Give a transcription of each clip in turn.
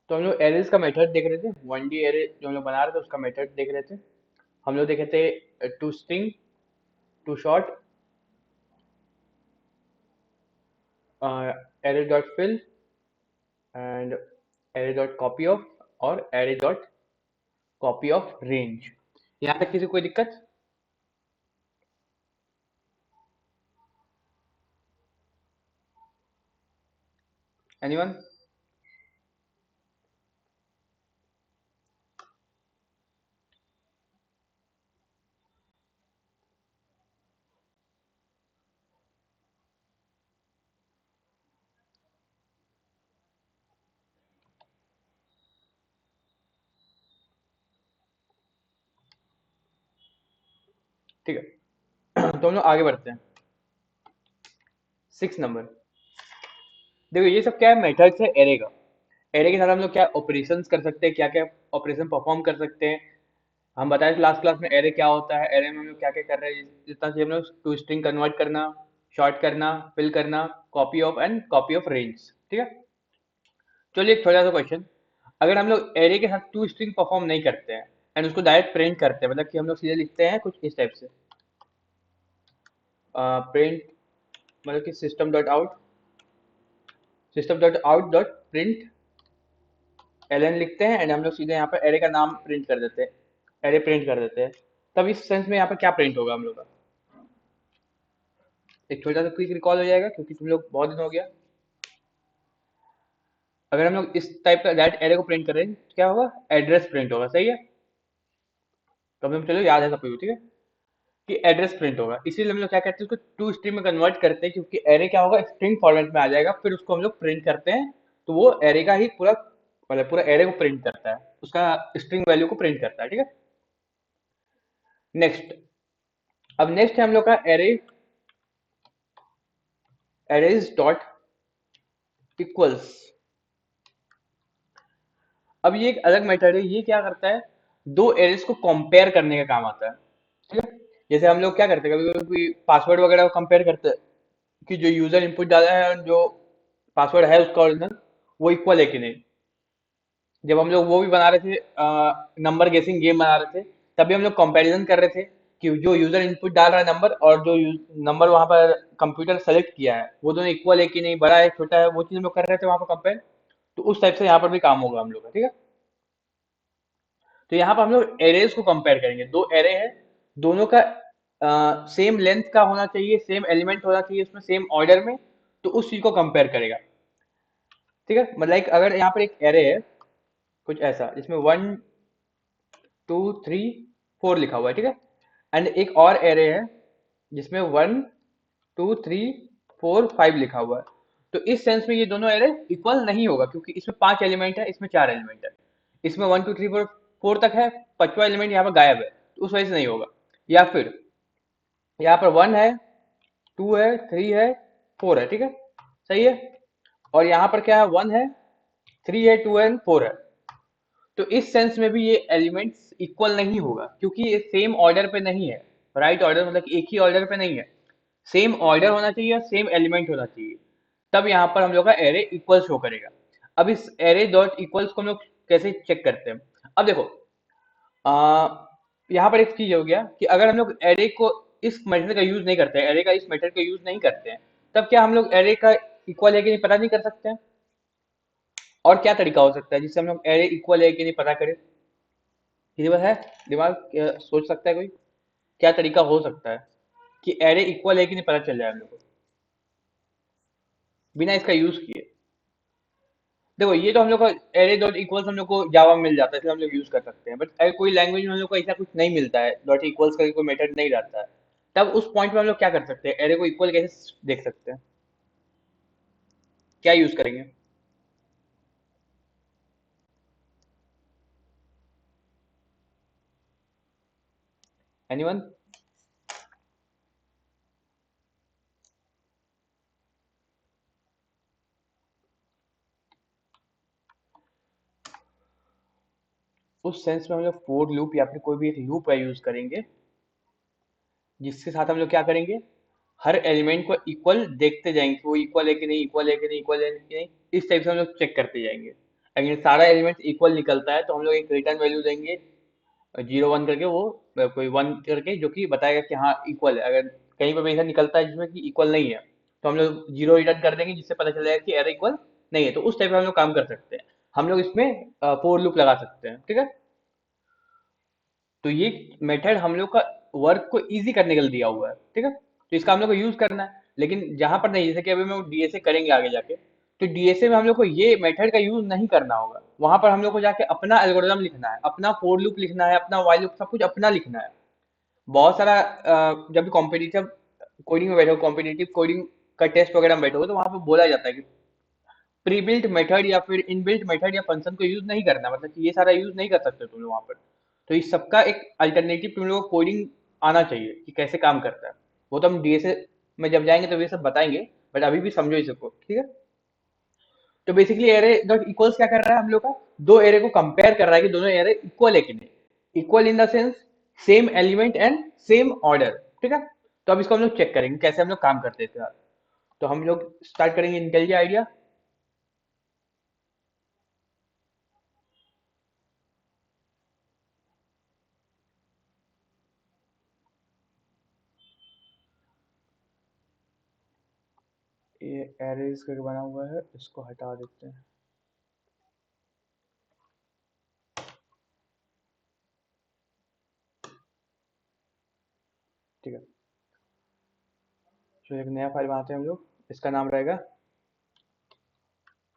तो हम लोग एरेज का मेथड देख रहे थे, 1D एरे जो हम लोग बना रहे थे उसका मेथड देख रहे थे। हम लोग देखे थे to string, to short, array dot fill and array dot copy of और array dot copy of range. यहाँ तक किसी को कोई दिक्कत? एनीवन? ठीक है। तो हम लोग आगे बढ़ते हैं। 6 नंबर। देखो ये सब क्या है, मेथड्स है एरे का। एरे के साथ हम लोग क्या ऑपरेशंस कर सकते हैं, क्या क्या ऑपरेशन परफॉर्म कर सकते हैं। हम बताए थे लास्ट क्लास में एरे क्या होता है, एरे में हम लोग क्या क्या कर रहे हैं। जितना कि हम लोग टू स्ट्रिंग कन्वर्ट करना, शॉर्ट करना, फिल करना, copy of and copy of range. ठीक है। चलिए एक छोटा सा क्वेश्चन। अगर हम लोग एरे के साथ टू स्ट्रिंग परफॉर्म नहीं करते हैं एंड उसको डायरेक्ट प्रिंट करते हैं, मतलब कि हम लोग सीधे लिखते हैं कुछ इस टाइप से, प्रिंट, मतलब कि system dot out dot print LN लिखते हैं एंड हम लोग सीधे यहाँ पर एरे का नाम प्रिंट कर देते हैं, एरे प्रिंट कर देते हैं। तब इस सेंस में यहाँ पर क्या प्रिंट होगा हम लोग का? एक छोटा सा क्विक रिकॉल हो जाएगा क्योंकि तुम लोग बहुत दिन हो गया। अगर हम लोग इस टाइप का डायरेक्ट एरे को प्रिंट करें तो क्या होगा? एड्रेस प्रिंट होगा, सही है। तो हम चलो याद है सबको, ठीक है, कि एड्रेस प्रिंट होगा। इसीलिए हम लोग क्या करते हैं, उसको टू स्ट्रिंग में कन्वर्ट करते हैं, क्योंकि एरे क्या होगा, स्ट्रिंग फॉर्मेट में आ जाएगा, फिर उसको हम लोग प्रिंट करते हैं। तो वो एरे का ही पूरा, मतलब पूरा एरे को प्रिंट करता है, उसका स्ट्रिंग वैल्यू को प्रिंट करता है। ठीक है। नेक्स्ट, अब नेक्स्ट है हम लोग का एरे, एरेज डॉट इक्वल्स। अब ये एक अलग मेथड है, ये क्या करता है, दो एरेज को कंपेयर करने का काम आता है। ठीक है। जैसे हम लोग क्या करते हैं, कभी कभी पासवर्ड वगैरह को कंपेयर करते हैं कि जो यूजर इनपुट डाला है और जो पासवर्ड है उसका ओरिजिनल वो इक्वल है कि नहीं। जब हम लोग वो भी बना रहे थे, नंबर गेसिंग गेम बना रहे थे, तभी हम लोग कंपैरिजन कर रहे थे कि जो यूजर इनपुट डाल रहा है नंबर और जो नंबर वहां पर कंप्यूटर सेलेक्ट किया है वो दोनों इक्वल है कि नहीं, बड़ा है छोटा है, वो चीज हम लोग कर रहे थे वहां पर कंपेयर। तो उस टाइप से यहाँ पर भी काम होगा हम लोग का। ठीक है। तो यहाँ पर हम लोग एरेज को कंपेयर करेंगे, दो एरे है, दोनों का सेम लेंथ का होना चाहिए, सेम एलिमेंट होना चाहिए उसमें, सेम ऑर्डर में। तो उस चीज को कंपेयर करेगा। ठीक है। मतलब like अगर यहाँ पर एक एरे है कुछ ऐसा जिसमें 1 2 3 4 लिखा हुआ है, ठीक है, एंड एक और एरे है जिसमें 1 2 3 4 5 लिखा हुआ है। तो इस सेंस में ये दोनों एरे इक्वल नहीं होगा, क्योंकि इसमें 5 एलिमेंट है, इसमें 4 एलिमेंट है। इसमें 1 2 3 4 तक है, 5वां एलिमेंट यहाँ पर गायब है, तो उस वजह से नहीं होगा। या फिर यहाँ पर 1 है, 2 है, 3 है, 4 है, ठीक है, सही है। और यहाँ पर क्या है, 1 है, 3 है, 2 है, 4 है। तो इस सेंस में भी ये एलिमेंट्स इक्वल नहीं होगा, क्योंकि ये सेम ऑर्डर पे नहीं है। राइट ऑर्डर मतलब कि एक ही ऑर्डर पे नहीं है, सेम ऑर्डर होना चाहिए और सेम एलिमेंट होना चाहिए। तब यहाँ पर हम लोग का एरे इक्वल शो करेगा। अब इस एरे डॉट इक्वल्स को हम लोग कैसे चेक करते हैं? अब देखो, आ, यहाँ पर एक चीज हो गया कि अगर हम लोग एरे को इस मेथड का यूज नहीं करते हैं, एरे का इस मेथड का यूज नहीं करते हैं, तब क्या हम लोग एरे का इक्वल है कि नहीं पता नहीं कर सकते हैं? और क्या तरीका हो सकता है जिससे हम लोग एरे इक्वल है कि नहीं पता करें? किसी पास है दिमाग, सोच सकता है कोई? क्या तरीका हो सकता है कि एरे इक्वल है कि नहीं पता चल जाए हम लोग को बिना इसका यूज किए? देखो ये तो हम लोग को एरे डॉट इक्वल्स हम लोग को जावा में मिल जाता है, इसलिए हम लोग यूज कर सकते हैं, बट कोई लैंग्वेज में हम लोग को ऐसा कुछ नहीं मिलता है, डॉट इक्वल्स का कोई मेथड नहीं रहता है। तब उस पॉइंट पे हम लोग क्या कर सकते हैं, एरे को इक्वल कैसे देख सकते हैं? क्या यूज करेंगे? एनीवन? उस सेंस में हम लोग फोर लूप या फिर कोई भी एक लूप है यूज करेंगे, जिसके साथ हम लोग क्या करेंगे, हर एलिमेंट को इक्वल देखते जाएंगे कि वो इक्वल है कि नहीं, इक्वल है कि नहीं, इक्वल है कि नहीं। इस टाइप से हम लोग चेक करते जाएंगे। अगर सारा एलिमेंट इक्वल निकलता है तो हम लोग एक रिटर्न वैल्यू देंगे 0 1 करके, वो कोई 1 करके, जो कि बताएगा कि हाँ इक्वल है। अगर कहीं पर भी ऐसा निकलता है जिसमें कि इक्वल नहीं है, तो हम लोग 0 रिटर्न कर देंगे, जिससे पता चल जाएगा कि एरर इक्वल नहीं है। तो उस टाइप में हम लोग काम कर सकते हैं। हम लोग इसमें फोर लूप लगा सकते हैं, ठीक है। तो ये मेथड हम लोग का वर्क को इजी करने के लिए दिया हुआ है, ठीक है। तो इसका हम लोग को यूज करना है, लेकिन जहां पर नहीं, जैसे कि अभी हम लोग डीएसए करेंगे आगे जाके, तो डीएसए में हम लोग को ये मेथड का यूज नहीं करना होगा। वहां पर हम लोग को जाके अपना एल्गोरिदम लिखना है, अपना फोर लूप लिखना है, अपना व्हाइल लूप, सब कुछ अपना लिखना है। बहुत सारा जब भी कॉम्पिटिटिव कोडिंग में बैठो, कॉम्पिटिटिव कोडिंग का टेस्ट वगैरह में बैठोगे, तो वहां पर बोला जाता है कि प्री बिल्ट मेथड या फिर इनबिल्ट मेथड या फंक्शन को यूज नहीं करना, मतलब कि ये सारा यूज नहीं कर सकते तुम लोग वहां पर। तो इस सबका एक अल्टरनेटिव तुम लोग को कोडिंग आना चाहिए कि कैसे काम करता है। वो तो हम डीएसए में जब जाएंगे तो ये सब बताएंगे, बट अभी भी समझो इस सबको, ठीक है। तो बेसिकली एरे डॉट इक्वल्स क्या कर रहा है हम लोग का, दो एरे को कंपेयर कर रहा है कि दोनों एरे इक्वल है कि नहीं। Equal in the sense same element and same order, ठीक है। तो अब इसको हम लोग चेक करेंगे कैसे हम लोग काम करते हैं इसके साथ। तो हम लोग स्टार्ट करेंगे इंटेलिजेंट आइडिया। ये एरेज करके बना हुआ है, इसको हटा देते हैं। ठीक है, तो एक नया फाइल बनाते हैं हम लोग, इसका नाम रहेगा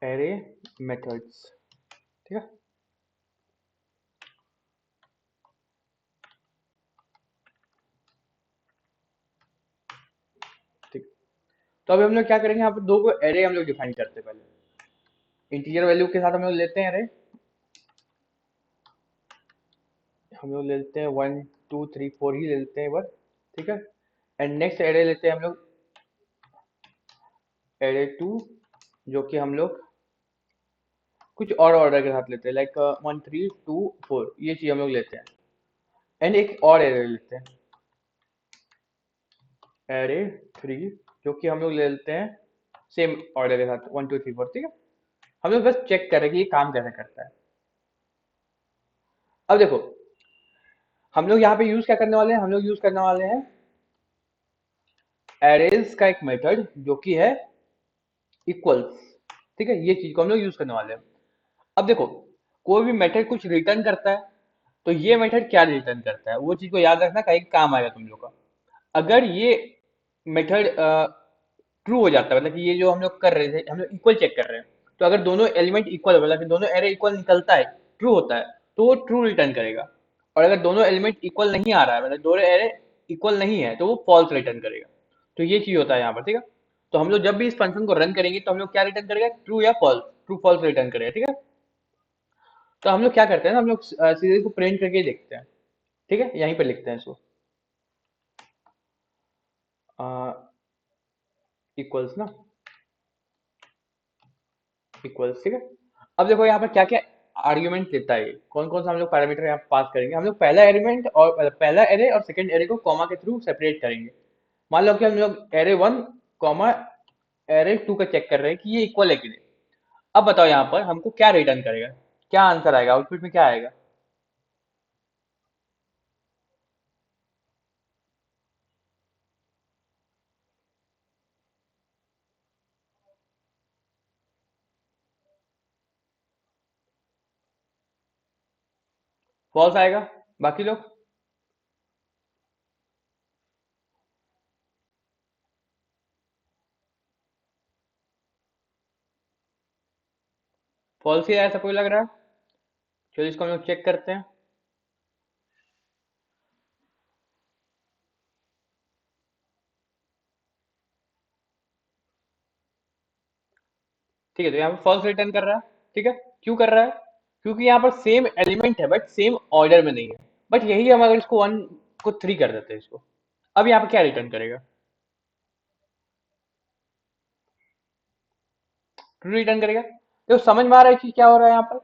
एरे मेथड्स, ठीक है। ठीक, तो अभी हम लोग क्या करेंगे, यहाँ पर दो को एरे हम लोग डिफाइन करते हैं। पहले इंटीजर वैल्यू के साथ हम लोग लेते हैं एरे, हम लोग ले लेते हैं 1 2 3 4 ही ले लेते हैं एक बार, ठीक है। एंड नेक्स्ट एरे लेते हैं हम लोग एरे 2, जो कि हम लोग कुछ और ऑर्डर के साथ लेते हैं, लाइक 1 3 2 4, ये चीज हम लोग लेते हैं। एंड एक और एरे लेते हैं एरे 3, जो कि हम लोग ले लेते हैं सेम ऑर्डर के साथ 1 2 3 4, ठीक है। हम लोग बस चेक करें कि ये काम कैसे करता है। अब देखो, हम लोग यहाँ पे यूज क्या करने वाले हैं, हम लोग यूज करने वाले हैं एरेज का एक मेथड जो कि है इक्वल्स, ठीक है। ये चीज को हम लोग यूज करने वाले हैं। अब देखो, कोई भी मेथड कुछ रिटर्न करता है, तो ये मेथड क्या रिटर्न करता है वो चीज को याद रखना, कहीं काम आएगा तुम लोग का। अगर ये मेथड ट्रू हो जाता है, मतलब कि ये जो हम लोग कर रहे थे, हम लोग इक्वल चेक कर रहे हैं, तो अगर दोनों एलिमेंट इक्वल, मतलब कि दोनों एरे इक्वल निकलता है, ट्रू होता है, तो वो ट्रू रिटर्न करेगा। और अगर दोनों एलिमेंट इक्वल नहीं आ रहा है, मतलब दोनों एरे इक्वल नहीं है, तो वो फॉल्स रिटर्न करेगा। तो ये चीज होता है यहाँ पर, ठीक है। तो हम लोग जब भी इस फंक्शन को रन करेंगे, तो हम लोग क्या रिटर्न करेगा, ट्रू या फॉल्स, ट्रू फॉल्स रिटर्न करेगा, ठीक है। तो हम लोग क्या करते हैं ना, हम लोग सीधे इसको प्रिंट करके देखते हैं, ठीक है। यहीं पे लिखते हैं इसको इक्वल्स ना, इक्वल्स, ठीक है। अब देखो यहाँ पर क्या क्या आर्ग्यूमेंट देता है, कौन कौन सा हम लोग पैरामीटर यहाँ पास करेंगे। हम लोग पहला एलिमेंट और पहला एरे और सेकंड एरे को कॉमा के थ्रू सेपरेट करेंगे। मान लो कि हम लोग एरे 1 कॉमा एरे 2 का चेक कर रहे हैं कि ये इक्वल है कि नहीं। अब बताओ यहाँ पर हमको क्या रिटर्न करेगा, क्या आंसर आएगा, आउटपुट में क्या आएगा। फॉल्स आएगा। बाकी लोग फॉल्स ही आया, ऐसा कोई लग रहा है। चलो इसको हम लोग चेक करते हैं। ठीक है, तो यहाँ पर फॉल्स रिटर्न कर रहा है, ठीक है। क्यों कर रहा है, क्योंकि यहाँ पर सेम एलिमेंट है बट सेम ऑर्डर में नहीं है। बट यही हम अगर इसको 1 को 3 कर देते हैं इसको, अब यहाँ पे क्या रिटर्न करेगा, ट्रू रिटर्न करेगा। तो समझ में आ रहा है कि क्या हो रहा है यहाँ पर,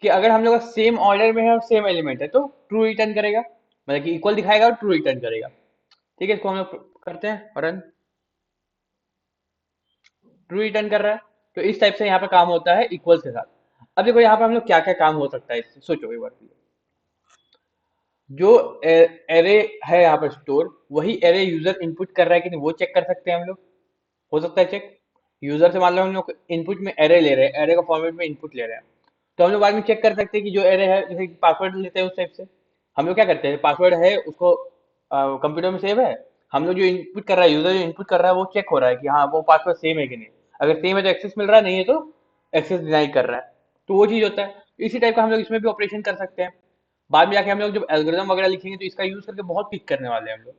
कि अगर हम लोग सेम ऑर्डर में है और सेम एलिमेंट है, तो ट्रू रिटर्न करेगा, मतलब कि इक्वल दिखाएगा और ट्रू रिटर्न करेगा। ठीक है, इसको हम लोग करते हैं रन, ट्रू रिटर्न कर रहा है। तो इस टाइप से यहाँ पे काम होता है इक्वल्स के साथ। अब देखो यहाँ पे हम लोग क्या क्या काम हो सकता है इससे, सोचो एक बार। जो एरे है यहाँ पर स्टोर, वही एरे यूजर इनपुट कर रहा है कि नहीं वो चेक कर सकते हैं हम लोग। हो सकता है चेक। यूजर से मान लो हम लोग इनपुट में एरे ले रहे हैं, एरे का फॉर्मेट में इनपुट ले रहे हैं, तो हम लोग बाद में चेक कर सकते हैं कि जो एरे है, जैसे पासवर्ड लेते हैं उस टाइप से हम लोग क्या करते हैं, पासवर्ड है उसको कंप्यूटर में सेव है, हम लोग जो इनपुट कर रहा है, यूजर जो इनपुट कर रहा है वो चेक हो रहा है कि हाँ वो पासवर्ड सेम है कि नहीं। अगर सेम है तो एक्सेस मिल रहा है, नहीं है तो एक्सेस डिनाई कर रहा है। तो वो चीज होता है, इसी टाइप का हम लोग इसमें भी ऑपरेशन कर सकते हैं। बाद में जाके हम लोग जब एल्गोरिदम वगैरह लिखेंगे तो इसका यूज करके बहुत पिक करने वाले हैं हम लोग।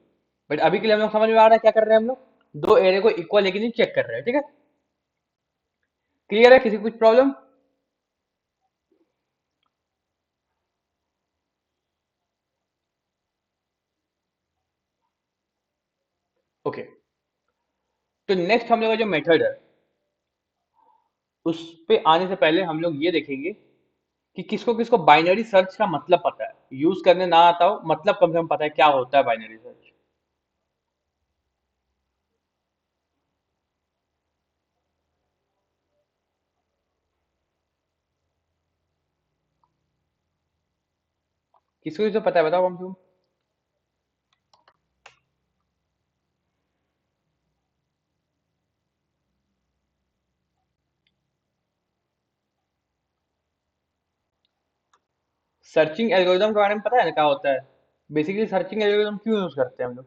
बट अभी के लिए हम लोग समझ में आ रहा है क्या कर रहे हैं हम लोग, दो एरे को इक्वल है कि नहीं चेक कर रहे हैं, ठीक है। क्लियर है, किसी को कुछ प्रॉब्लम? ओके। तो नेक्स्ट हम लोग का जो मेथड है, उस पे आने से पहले हम लोग ये देखेंगे कि किसको किसको बाइनरी सर्च का मतलब पता है, यूज करने ना आता हो, मतलब कम से कम पता है क्या होता है बाइनरी सर्च। किसको किसको पता है बताओ हम तुम। सर्चिंग एल्गोरिदम के बारे में पता है ना क्या होता है? बेसिकली सर्चिंग एल्गोरिदम क्यों यूज करते हैं हम लोग?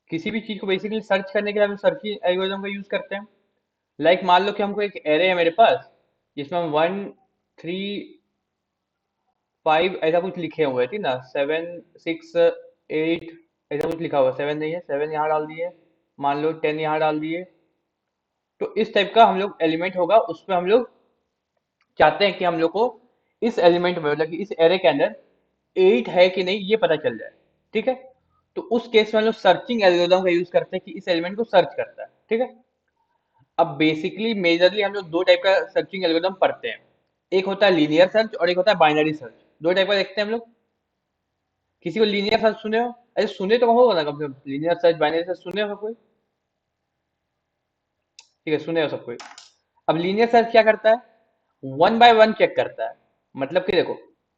किसी भी चीज को बेसिकली सर्च करने के लिए हम सर्चिंग एल्गोरिदम का यूज करते हैं। लाइक मान लो कि हमको एक एरे है मेरे पास, जिसमें हम 1 3 5 ऐसा कुछ लिखे हुए थे ना, 7 6 8 ऐसा कुछ लिखा हुआ, 7 नहीं है, 7 यहाँ डाल दिए, मान लो 10 यहाँ डाल दिए। तो इस टाइप का हम लोग एलिमेंट होगा, उसमें हम लोग चाहते हैं कि हम लोग को इस एलिमेंट में, मतलब कि इस एरे के अंदर 8 है कि नहीं ये पता चल जाए, ठीक है। तो उस केस में हम लोग सर्चिंग एल्गोरिदम का यूज करते हैं कि इस एलिमेंट को सर्च करता है, ठीक है। अब बेसिकली मेजरली हम लोग दो टाइप का सर्चिंग एल्गोरिदम पढ़ते हैं, एक होता है लीनियर सर्च और एक होता है बाइनरी सर्च। दो टाइप का देखते हैं हम लोग। किसी को लीनियर सर्च सुने हो? अरे सुने तो होगा ना कम से कम, लीनियर सर्च बाइनरी सर्च सुने हो सब कोई? ठीक है, सुने हो सब कोई। अब लीनियर सर्च क्या करता है, वन बाय वन चेक करता है। मतलब कि देखो,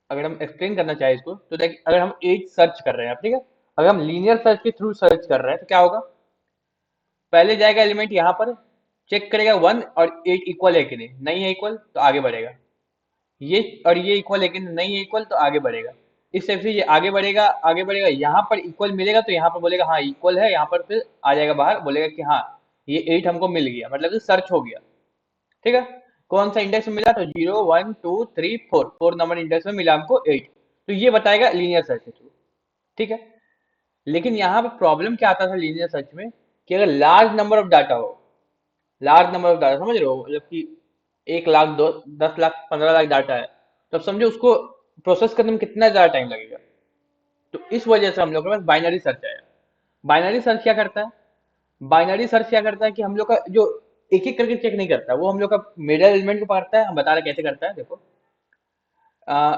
अगर हम एक्सप्लेन करना चाहें इसको तो देख, अगर हम एज सर्च कर रहे हैं, ठीक है, अगर हम लीनियर सर्च के थ्रू सर्च कर रहे हैं तो क्या होगा, पहले जाएगा एलिमेंट यहाँ पर, चेक करेगा 1 और 8 इक्वल है कि नहीं, नहीं है इक्वल तो आगे बढ़ेगा। ये और ये इक्वल है कि नहीं है इक्वल तो आगे बढ़ेगा। इस टाइप से ये आगे बढ़ेगा, आगे बढ़ेगा, यहाँ पर इक्वल मिलेगा तो यहाँ पर बोलेगा हाँ इक्वल है, यहाँ पर फिर आ जाएगा बाहर, बोलेगा कि हाँ ये 8 हमको मिल गया, मतलब कि सर्च हो गया, ठीक है। कौन सा इंडेक्स में मिला, तो 0 1 2 3 4, 4 नंबर इंडेक्स में मिला हमको 8। तो ये बताएगा लीनियर सर्च के थ्रू, ठीक है। लेकिन यहाँ पर प्रॉब्लम क्या आता था लीनियर सर्च में, कि अगर लार्ज नंबर ऑफ डाटा हो, लार्ज नंबर ऑफ डाटा समझ रहे हो, मतलब कि 1 लाख, दो 10 लाख, 15 लाख डाटा है, तो अब समझो उसको प्रोसेस करने में कितना ज्यादा टाइम लगेगा। तो इस वजह से हम लोग के पास बाइनरी सर्च आया। बाइनरी सर्च क्या करता है, बाइनरी सर्च क्या करता है कि हम लोग का जो एक एक करके चेक नहीं करता, वो हम लोग का मिडल एलिमेंट को पकड़ता है। हम बता रहे कैसे करता है, देखो।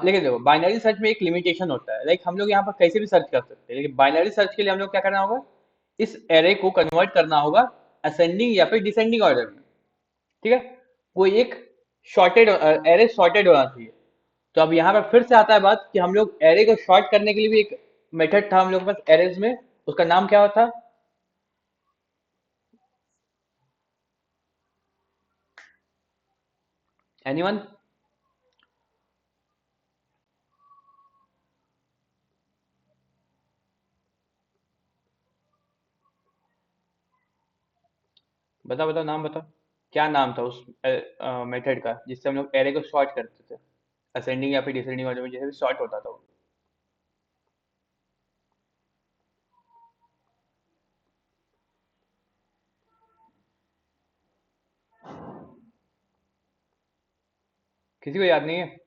लेकिन देखो बाइनरी सर्च में एक लिमिटेशन होता है, लाइक हम लोग यहाँ पर कैसे भी सर्च कर सकते हैं, लेकिन बाइनरी सर्च के लिए हम लोग क्या करना होगा, इस एरे को कन्वर्ट करना होगा असेंडिंग या फिर डिसेंडिंग ऑर्डर में, ठीक है। कोई एक शॉर्टेड एरे शॉर्टेड होना चाहिए। तो अब यहाँ पर फिर से आता है बात कि हम लोग एरे को शॉर्ट करने के लिए भी एक मेथड था हम लोग के पास एरेज में, उसका नाम क्या था? एनीवन? बता बता नाम बता। क्या नाम था उस मेथड का जिससे हम लोग एरे को शॉर्ट करते थे, असेंडिंग या फिर डिसेंडिंग ऑर्डर में जैसे भी शॉर्ट होता था वो। किसी को याद नहीं है?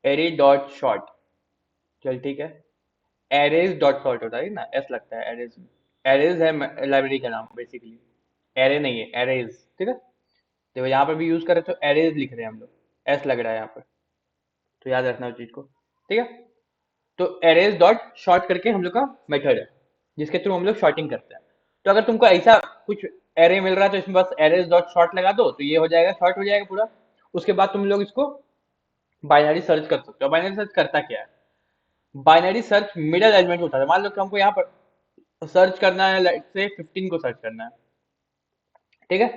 Array dot short. चल ठीक है। एरेज डॉट शॉर्ट होता है ना, एस लगता है एरेज में। एरेज है लाइब्रेरी का नाम बेसिकली, एरे नहीं है, एरेज, ठीक है। देखो यहाँ पर भी यूज करें तो एरेज लिख रहे हैं हम लोग, एस लग रहा है यहाँ पर, तो याद रखना उस चीज को। ठीक है। तो एरेज डॉट शॉर्ट करके हम लोग का मेथड है, जिसके थ्रू हम लोग शॉर्टिंग करते हैं। तो अगर तुमको ऐसा कुछ एरे मिल रहा है तो इसमें बस एरेज डॉट शॉर्ट लगा दो, तो ये हो जाएगा, शॉर्ट हो जाएगा पूरा। उसके बाद तुम लोग इसको बाइनरी सर्च कर सकते हो। बाइनरी सर्च करता क्या है? बाइनरी सर्च मिडल एलिमेंट उठाता है। मान लो कि हमको यहाँ पर सर्च करना है, लेट्स से 15 को सर्च करना है, ठीक है।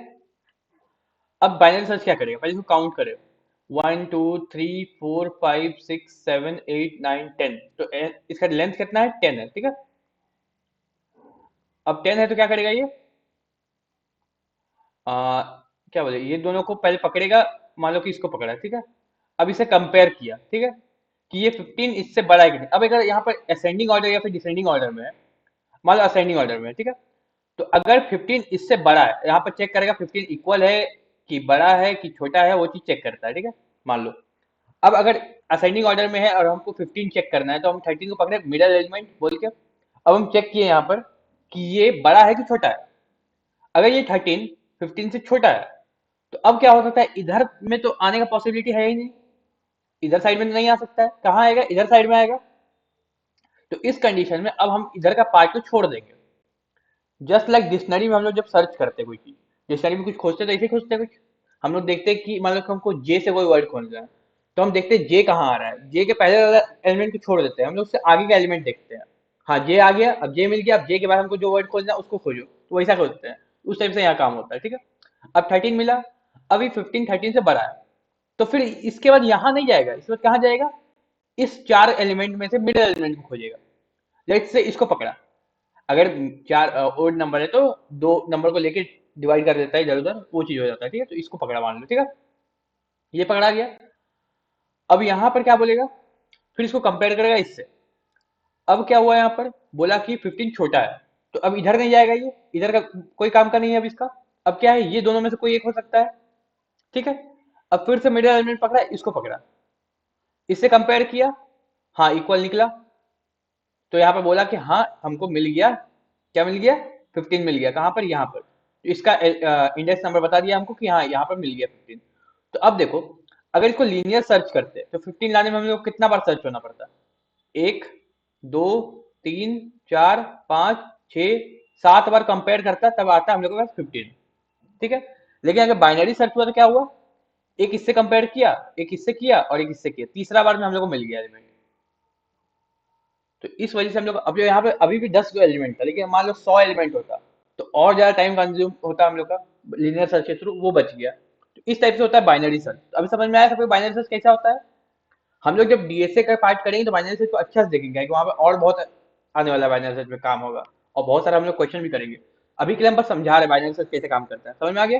अब बाइनरी सर्च क्या करेगा, पहले इसको काउंट करेगा, 1 2 3 4 5 6 7 8 9 10। तो इसका लेंथ कितना है, 10 है, ठीक है। अब 10 है तो क्या करेगा ये, आ, क्या बोले, ये दोनों को पहले पकड़ेगा। मान लो कि इसको पकड़ा, ठीक है। अब इसे कंपेयर किया, ठीक है, कि ये 15 इससे बड़ा है कि नहीं। अब अगर यहाँ पर असेंडिंग ऑर्डर या फिर डिसेंडिंग ऑर्डर में है, मान लो असेंडिंग ऑर्डर में है, ठीक है। तो अगर 15 इससे बड़ा है, यहाँ पर चेक करेगा 15 इक्वल है कि बड़ा है कि छोटा है, वो चीज चेक करता है, ठीक है। मान लो अब अगर असेंडिंग ऑर्डर में है और हमको 15 चेक करना है, तो हम 13 को पकड़े मिडल एलिमेंट बोल के। अब हम चेक किए यहाँ पर कि ये बड़ा है कि छोटा है। अगर ये 13 15 से छोटा है, तो अब क्या हो सकता है, इधर में तो आने का पॉसिबिलिटी है ही नहीं, इधर साइड में तो नहीं आ सकता है, कहाँ आएगा, इधर साइड में आएगा। तो इस कंडीशन में अब हम इधर का पार्ट को छोड़ देंगे। जस्ट लाइक डिक्शनरी में हम लोग जब सर्च करते हैं कोई चीज, डिक्शनरी में कुछ खोजते हैं तो ऐसे ही खोजते हैं कुछ। हम लोग देखते हैं कि मान लो कि हमको जे से कोई वर्ड खोजना है, तो हम देखते हैं जे कहाँ आ रहा है, जे के पहले वाला एलिमेंट को छोड़ देते हैं, हम लोग उससे आगे का एलिमेंट देखते हैं। हाँ जे आ गया, अब जे मिल गया, अब जे के बाद हमको जो वर्ड खोजना है उसको खोजो, तो वैसा खोजते हैं। उस टाइप से यहाँ काम होता है, ठीक है। अब 13 मिला, अभी 15 13 से बड़ा है, तो फिर इसके बाद यहाँ नहीं जाएगा, इसके बाद कहाँ जाएगा, इस चार एलिमेंट में से मिडिल एलिमेंट को खोजेगा। लेट्स से इसको पकड़ा, अगर चार ओड नंबर है तो दो नंबर को लेके डिवाइड कर देता है इधर उधर, वो चीज हो जाता है, ठीक है। तो इसको पकड़ा मान लो, ठीक है, ये पकड़ा गया। अब यहाँ पर क्या बोलेगा, फिर इसको कंपेयर करेगा इससे। अब क्या हुआ यहाँ पर, बोला कि 15 छोटा है, तो अब इधर नहीं जाएगा, ये इधर का कोई काम का नहीं है अब इसका। अब क्या है, ये दोनों में से कोई एक हो सकता है, ठीक है। अब फिर से मिडिल एलिमेंट पकड़ा, इसको पकड़ा, इससे कंपेयर किया, हाँ इक्वल निकला। तो यहाँ पर बोला कि हाँ हमको मिल गया, क्या मिल गया, 15 मिल गया, कहाँ पर, यहाँ पर। तो इसका इंडेक्स नंबर बता दिया हमको कि हाँ यहाँ पर मिल गया 15। तो अब देखो, अगर इसको लीनियर सर्च करते हैं तो 15 लाने में हम लोग को कितना बार सर्च होना पड़ता है, 1 2 3 4 5 6 7 बार कंपेयर करता है, तब आता है हम लोग के पास 15, ठीक है। लेकिन अगर बाइनरी सर्च हुआ तो क्या हुआ, एक इससे कंपेयर किया, एक इससे किया और एक इससे किया, तीसरा बार में हम लोग को मिल गया एलिमेंट। तो इस वजह से हम लोग, अब जो यहाँ पे अभी भी 10 एलिमेंट था, लेकिन मान लो 100 एलिमेंट होता तो और ज्यादा टाइम कंज्यूम होता हम लोग का लीनियर सर्च के थ्रू, वो बच गया। तो इस टाइप से होता है बाइनरी सर्च। तो अभी समझ में आया सबको बाइनरी सर्च कैसा होता है। हम लोग जब डीएसए का पार्ट करेंगे तो बाइनरी सर्च को अच्छा से देखेंगे, कि वहां पे और बहुत आने वाला बाइनरी सर्च में काम होगा, और बहुत सारा हम लोग क्वेश्चन भी करेंगे। अभी के लिए हम बस समझा रहे बाइनरी सर्च कैसे काम करता है, समझ में आ गया।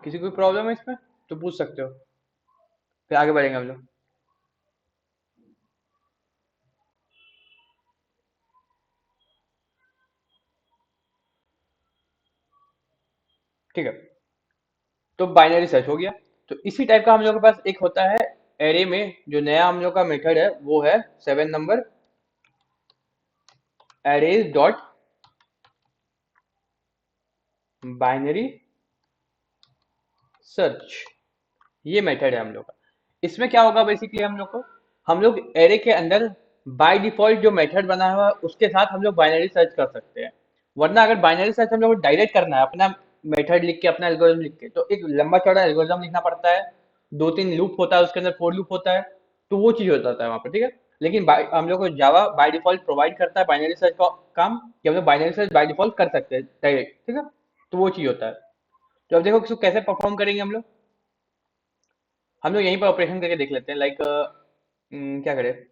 किसी को कोई प्रॉब्लम है इसमें तो पूछ सकते हो, फिर आगे बढ़ेंगे हम लोग। ठीक है, तो बाइनरी सर्च हो गया। तो इसी टाइप का हम लोग के पास एक होता है एरे में, जो नया हम लोग का मेथड है वो है 7 number arrays dot binary search. ये मेथड है हम लोग का। इसमें क्या होगा बेसिकली, हम लोग एरे के अंदर बाय डिफॉल्ट जो मेथड बना हुआ है उसके साथ हम लोग बाइनरी सर्च कर सकते हैं। वरना अगर बाइनरी सर्च हम लोग को डायरेक्ट करना है अपना मेथड लिख के, अपना एल्गोरिथम लिख के, तो एक लंबा चौड़ा एल्गोरिथम लिखना पड़ता है, 2 3 लूप होता है उसके अंदर, फोर लूप होता है, तो वो चीज हो जाता है वहां पर, ठीक है। लेकिन हम लोग को जावा बाय डिफॉल्ट प्रोवाइड करता है बाइनरी सर्च का काम, कि हम लोग बाइनरी सर्च बाय डिफॉल्ट कर सकते हैं डायरेक्ट, ठीक है। तो वो चीज होता है। तो अब देखो इसको कैसे परफॉर्म करेंगे हम लोग यहीं पर ऑपरेशन करके देख लेते हैं, लाइक क्या करें,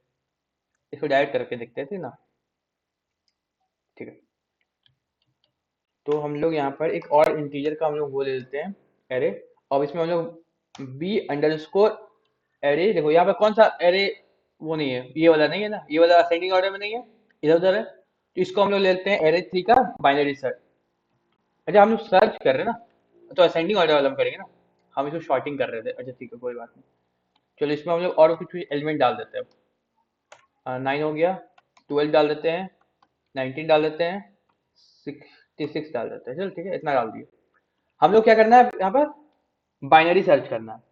इसको डायरेक्ट करके देखते थे ना, ठीक है। तो हम लोग यहाँ पर एक और इंटीजर का हम लोग वो ले लेते हैं, एरे। और इसमें हम लोग बी अंडर स्कोर एरे, देखो यहाँ पे कौन सा एरे, वो नहीं है, ये वाला नहीं है ना, ये वाला असेंडिंग ऑर्डर में नहीं है, इधर उधर है। तो इसको हम लोग ले लेते हैं एरे 3 का बाइनरी सर्च। अच्छा हम लोग सर्च कर रहे हैं ना, तो असेंडिंग ऑर्डर वाला हम करेंगे ना। हम इसको शॉर्टिंग कर रहे थे। अच्छा ठीक है, कोई बात नहीं। चलो इसमें हम लोग और कुछ एलिमेंट डाल देते हैं। 9 हो गया, 12 डाल देते हैं, 19 डाल देते हैं, 66 डाल देते हैं। चलो ठीक है, इतना डाल दिए। हम लोग क्या करना है यहाँ पर, बाइनरी सर्च करना है।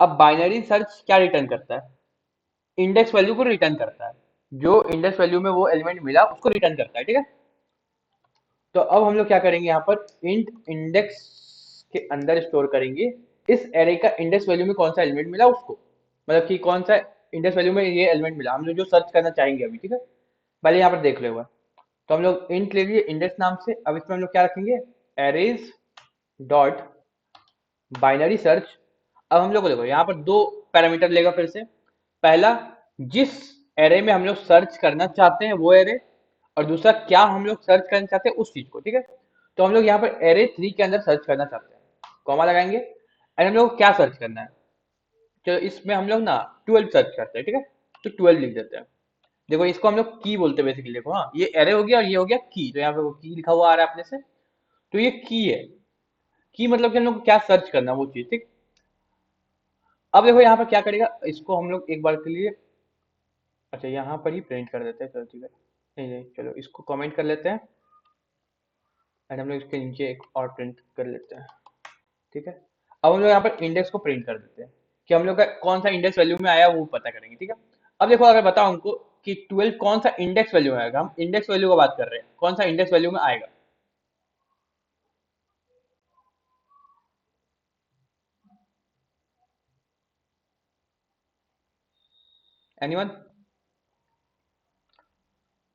अब बाइनरी सर्च क्या रिटर्न करता है, इंडेक्स वैल्यू को रिटर्न करता है। जो इंडेक्स वैल्यू में वो एलिमेंट मिला उसको रिटर्न करता है, ठीक है। तो अब हम लोग क्या करेंगे, यहाँ पर इंट इंडेक्स के अंदर स्टोर करेंगे इस एरे का इंडेक्स वैल्यू में कौन सा एलिमेंट मिला उसको, मतलब कि कौन सा इंडेक्स वैल्यू में ये एलिमेंट मिला, हम लोग जो सर्च करना चाहेंगे अभी, ठीक है। पहले यहाँ पर देख लो एक बार। तो हम लोग इंट ले लिए इंडेक्स नाम से। अब इसमें हम लोग क्या रखेंगे, एरेज डॉट बाइनरी सर्च। अब हम लोग को देखो यहाँ पर दो पैरामीटर लेगा फिर से। पहला, जिस एरे में हम लोग सर्च करना चाहते हैं वो एरे, और दूसरा क्या हम लोग सर्च करना चाहते हैं उस चीज को, ठीक है। तो हम लोग यहाँ पर एरे 3 के अंदर सर्च करना चाहते हैं, कॉमा लगाएंगे। एंड हम लोग को क्या सर्च करना है, तो इसमें हम लोग ना 12 सर्च करते हैं, ठीक है। तो 12 लिख देते हैं। देखो इसको हम लोग की बोलते हैं बेसिकली। देखो हाँ, ये एरे हो गया और ये हो गया की। तो यहाँ पे की लिखा हुआ आ रहा है अपने से, तो ये की है। की मतलब कि हम लोग को क्या सर्च करना है वो चीज, ठीक। अब देखो यहाँ पर क्या करेगा, इसको हम लोग एक बार के लिए, अच्छा यहाँ पर ही प्रिंट कर देते हैं, चलो ठीक है। नहीं नहीं, चलो इसको कमेंट कर लेते हैं। एंड हम लोग इसके नीचे एक और प्रिंट कर लेते हैं, ठीक है। अब हम लोग यहाँ पर इंडेक्स को प्रिंट कर देते हैं कि हम लोग का कौन सा इंडेक्स वैल्यू में आया वो पता करेंगे, ठीक है। अब देखो अगर बताओ हमको कि 12 कौन सा इंडेक्स वैल्यू में आएगा, हम इंडेक्स वैल्यू की बात कर रहे हैं, कौन सा इंडेक्स वैल्यू में आएगा। एनीवन,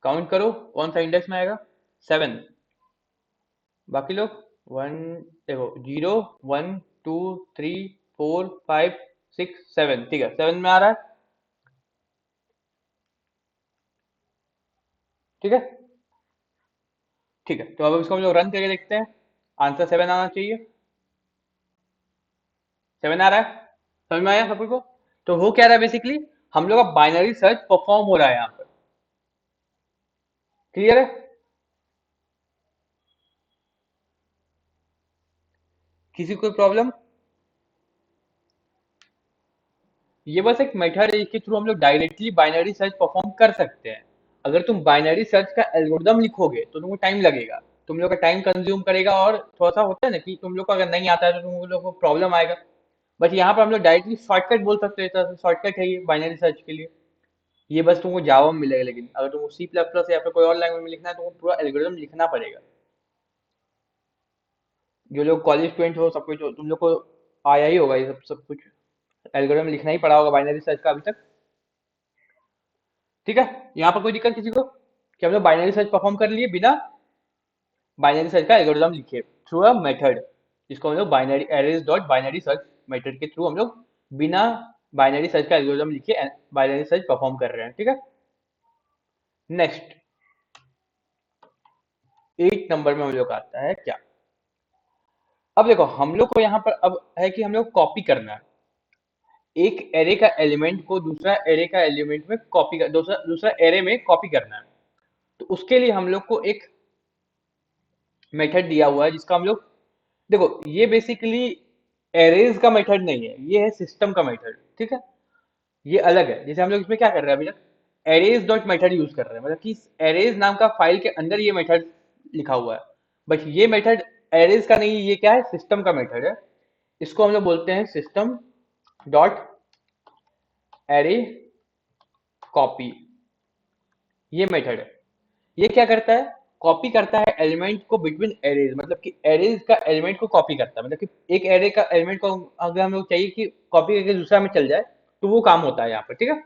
काउंट करो कौन सा इंडेक्स में आएगा। 7। बाकी लोग 1, देखो 0 1 2 3 4 5 6 7, ठीक है 7 में आ रहा है, ठीक है। ठीक है, तो अब इसको हम लोग रन करके देखते हैं। आंसर 7 आना चाहिए। 7 आ रहा है, समझ में आया सब कुछ को। तो वो क्या रहा है बेसिकली, हम लोग का बाइनरी सर्च परफॉर्म हो रहा है यहाँ पर। क्लियर है, किसी को प्रॉब्लम। ये बस एक मेथड है, इसके थ्रू हम लोग डायरेक्टली बाइनरी सर्च परफॉर्म कर सकते हैं। अगर तुम बाइनरी सर्च का एल्गोरिदम लिखोगे तो तुमको टाइम लगेगा, तुम लोग का टाइम कंज्यूम करेगा, और थोड़ा सा होता है ना कि तुम लोग को अगर नहीं आता है तो तुम लोग को प्रॉब्लम आएगा। बट यहाँ पर हम लोग डायरेक्टली शॉर्टकट बोल सकते हैं, शॉर्टकट है ये बाइनरी सर्च के लिए। ये बस तुमको जावा में मिलेगा, लेकिन अगर तुमको सी प्लस प्लस या फिर कोई और लैंग्वेज में लिखना है तो तुमको पूरा एल्गोरिदम लिखना पड़ेगा। जो लोग कॉलेज स्टूडेंट हो सब कुछ तुम लोग को आया ही होगा ये सब कुछ, एल्गोरिदम लिखना ही पड़ा होगा बाइनरी सर्च का अभी तक। ठीक है, यहाँ पर कोई दिक्कत किसी को, कि हम लोग बाइनरी सर्च परफॉर्म कर लिए बिना बाइनरी सर्च का एल्गोरिदम लिखे, थ्रू अ मेथड, जिसको हम लोग binary arrays dot binary search method के थ्रू हम लोग बिना बाइनरी सर्च का एल्गोरिदम लिखे बाइनरी सर्च परफॉर्म कर रहे हैं, ठीक है। नेक्स्ट 8 नंबर में हम लोग का आता है क्या। अब देखो हम लोग को यहाँ पर अब है कि हम लोग कॉपी करना है एक एरे का एलिमेंट को दूसरा एरे का एलिमेंट में कॉपी कर, दूसरा दूसरा एरे में कॉपी करना है। तो उसके लिए हम लोग को एक मेथड दिया हुआ है जिसका हम लोग, देखो ये बेसिकली एरेज का मेथड नहीं है, ये है सिस्टम का मेथड, ठीक है। ये अलग है, जैसे हम लोग इसमें क्या कर रहे हैं अभी तक, एरेज डॉट मेथड यूज कर रहे हैं, मतलब कि एरेज नाम का फाइल के अंदर ये मेथड लिखा हुआ है। बट ये मेथड एरेज का नहीं है, ये क्या है, सिस्टम का मेथड है। इसको हम लोग बोलते हैं सिस्टम डॉट एरे कॉपी, ये मेथड है। ये क्या करता है, कॉपी करता है एलिमेंट को बिटवीन एरेज, मतलब कि एरेज का एलिमेंट को कॉपी करता है, मतलब कि एक एरे का एलिमेंट को अगर हम लोग चाहिए कि कॉपी करके दूसरा में चल जाए तो वो काम होता है यहाँ पर, ठीक है।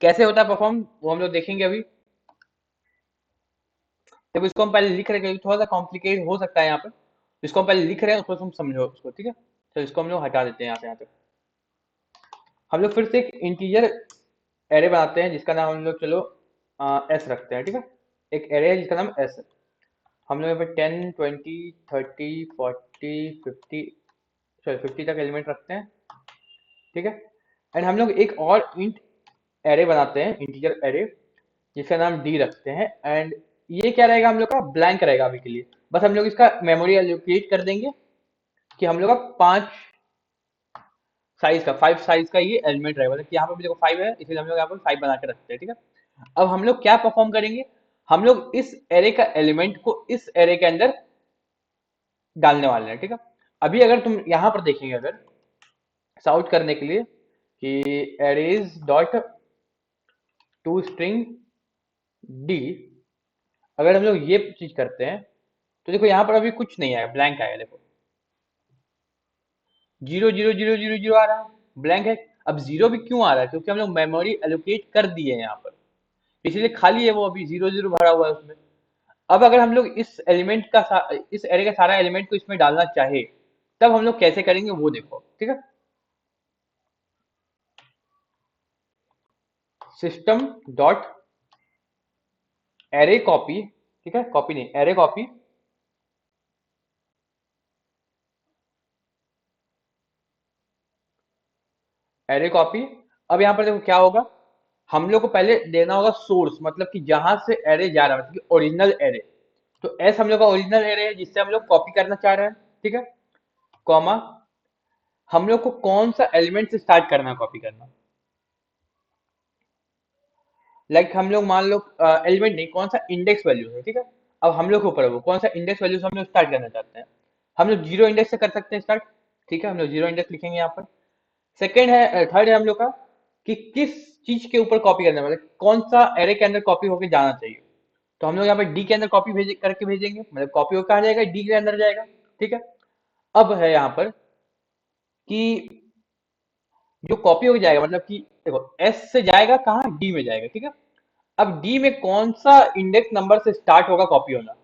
कैसे होता है परफॉर्म वो हम लोग देखेंगे अभी। जब इसको हम पहले लिख रहे हैं, थोड़ा सा कॉम्प्लिकेट हो सकता है यहाँ पर, इसको हम पहले लिख रहे हैं उसको तुम समझो उसको, ठीक है। तो इसको हम लोग हटा देते हैं यहाँ पे। हम लोग फिर से एक इंटीजर एरे बनाते हैं जिसका नाम हम लोग चलो एस रखते हैं, ठीक है। एक एरे है जिसका नाम एस है। हम लोग यहाँ पे 10 20 30 40 50, सॉरी 50 तक एलिमेंट रखते हैं, ठीक है। एंड हम लोग एक और इंट एरे बनाते हैं, इंटीजर एरे, जिसका नाम डी रखते हैं। एंड ये क्या रहेगा, हम लोग का ब्लैंक रहेगा अभी के लिए, बस हम लोग इसका मेमोरी एलोकेट कर देंगे कि हम लोग का 5 साइज का ये एलिमेंट रहेगा, मतलब कि यहाँ पे भी देखो 5 है, इसलिए हम लोग यहाँ पर 5 बना के रखते हैं, ठीक है। अब हम लोग क्या परफॉर्म करेंगे, हम लोग इस एरे का एलिमेंट को इस एरे के अंदर डालने वाले हैं, ठीक है। अभी अगर तुम यहाँ पर देखेंगे, अगर सॉर्ट करने के लिए कि arrays dot to string D, अगर हम लोग ये चीज करते हैं तो देखो यहाँ पर अभी कुछ नहीं आया, ब्लैंक आया, देखो 0 0 0 0 0 आ रहा है, ब्लैंक है। अब जीरो भी क्यों आ रहा है, क्योंकि हम लोग मेमोरी एलोकेट कर दिए हैं यहाँ पर, इसलिए खाली है वो, अभी 0 0 भरा हुआ है उसमें। अब अगर हम लोग इस एलिमेंट का इस एरे का सारा एलिमेंट को इसमें डालना चाहे, तब हम लोग कैसे करेंगे वो देखो, ठीक है। सिस्टम डॉट एरे कॉपी, ठीक है, कॉपी नहीं, एरे कॉपी, एरे कॉपी। अब यहाँ पर देखो क्या होगा, हम लोग को पहले देना होगा सोर्स, मतलब कि जहां से एरे जा रहा है, मतलब कि ओरिजिनल एरे। तो एस हम लोग का ओरिजिनल एरे है जिससे हम लोग कॉपी करना चाह रहे हैं, ठीक है, कॉमा हम लोग को कौन सा एलिमेंट से स्टार्ट करना है कॉपी करना, लाइक हम लोग मान लो एलिमेंट नहीं, कौन सा इंडेक्स वैल्यू है, ठीक है। अब हम लोग के ऊपर है वो कौन सा इंडेक्स वैल्यू से हम लोग स्टार्ट करना चाहते हैं। हम लोग जीरो इंडेक्स से कर सकते हैं स्टार्ट, ठीक है, हम लोग जीरो इंडेक्स लिखेंगे यहाँ पर। सेकंड है, थर्ड है हम लोग का कि किस चीज के ऊपर कॉपी करना है, मतलब कौन सा एरे के अंदर कॉपी होकर जाना चाहिए। तो हम लोग यहाँ पे डी के अंदर कॉपी भेज करके भेजेंगे, मतलब कॉपी होकर कहाँ जाएगा, डी के अंदर जाएगा, ठीक है। अब है यहाँ पर कि जो कॉपी होकर जाएगा, मतलब कि देखो एस से जाएगा कहाँ, डी में जाएगा, ठीक है। अब डी में कौन सा इंडेक्स नंबर से स्टार्ट होगा कॉपी होना,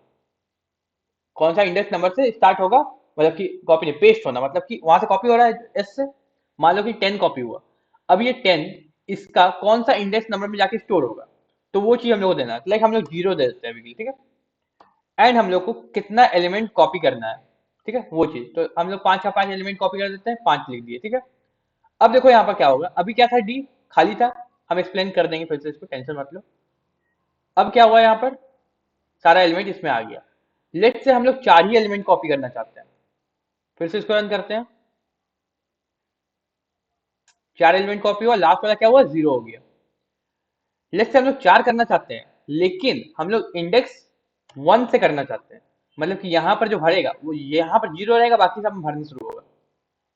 कौन सा इंडेक्स नंबर से स्टार्ट होगा, मतलब कि कॉपी नहीं पेस्ट होना, मतलब कि वहां से कॉपी हो रहा है एस से, मान लो कि 10 कॉपी हुआ। अब ये 10 इसका कौन सा इंडेक्स नंबर में जाके स्टोर होगा, तो वो चीज हम लोग को देना है, लाइक हम लोग जीरो दे देते हैं अभी, ठीक है। एंड हम लोग को कितना एलिमेंट कॉपी करना है, ठीक है, वो चीज, तो हम लोग 5 का 5 एलिमेंट कॉपी कर देते हैं, 5 लिख दिए, ठीक है। अब देखो यहाँ पर क्या होगा, अभी क्या था, डी खाली था, हम एक्सप्लेन कर देंगे फिर से, इसको टेंशन मत लो। अब क्या हुआ यहाँ पर, सारा एलिमेंट इसमें आ गया। लेट से हम लोग 4 ही एलिमेंट कॉपी करना चाहते हैं, फिर से इसको रन करते हैं, 4 एलिमेंट कॉपी हुआ, लास्ट वाला क्या हुआ, जीरो हो गया। लेट से हम लोग 4 करना चाहते हैं, लेकिन हम लोग इंडेक्स 1 से करना चाहते हैं, मतलब कि यहाँ पर जो भरेगा वो यहाँ पर जीरो रहेगा, बाकी सब भरने शुरू होगा,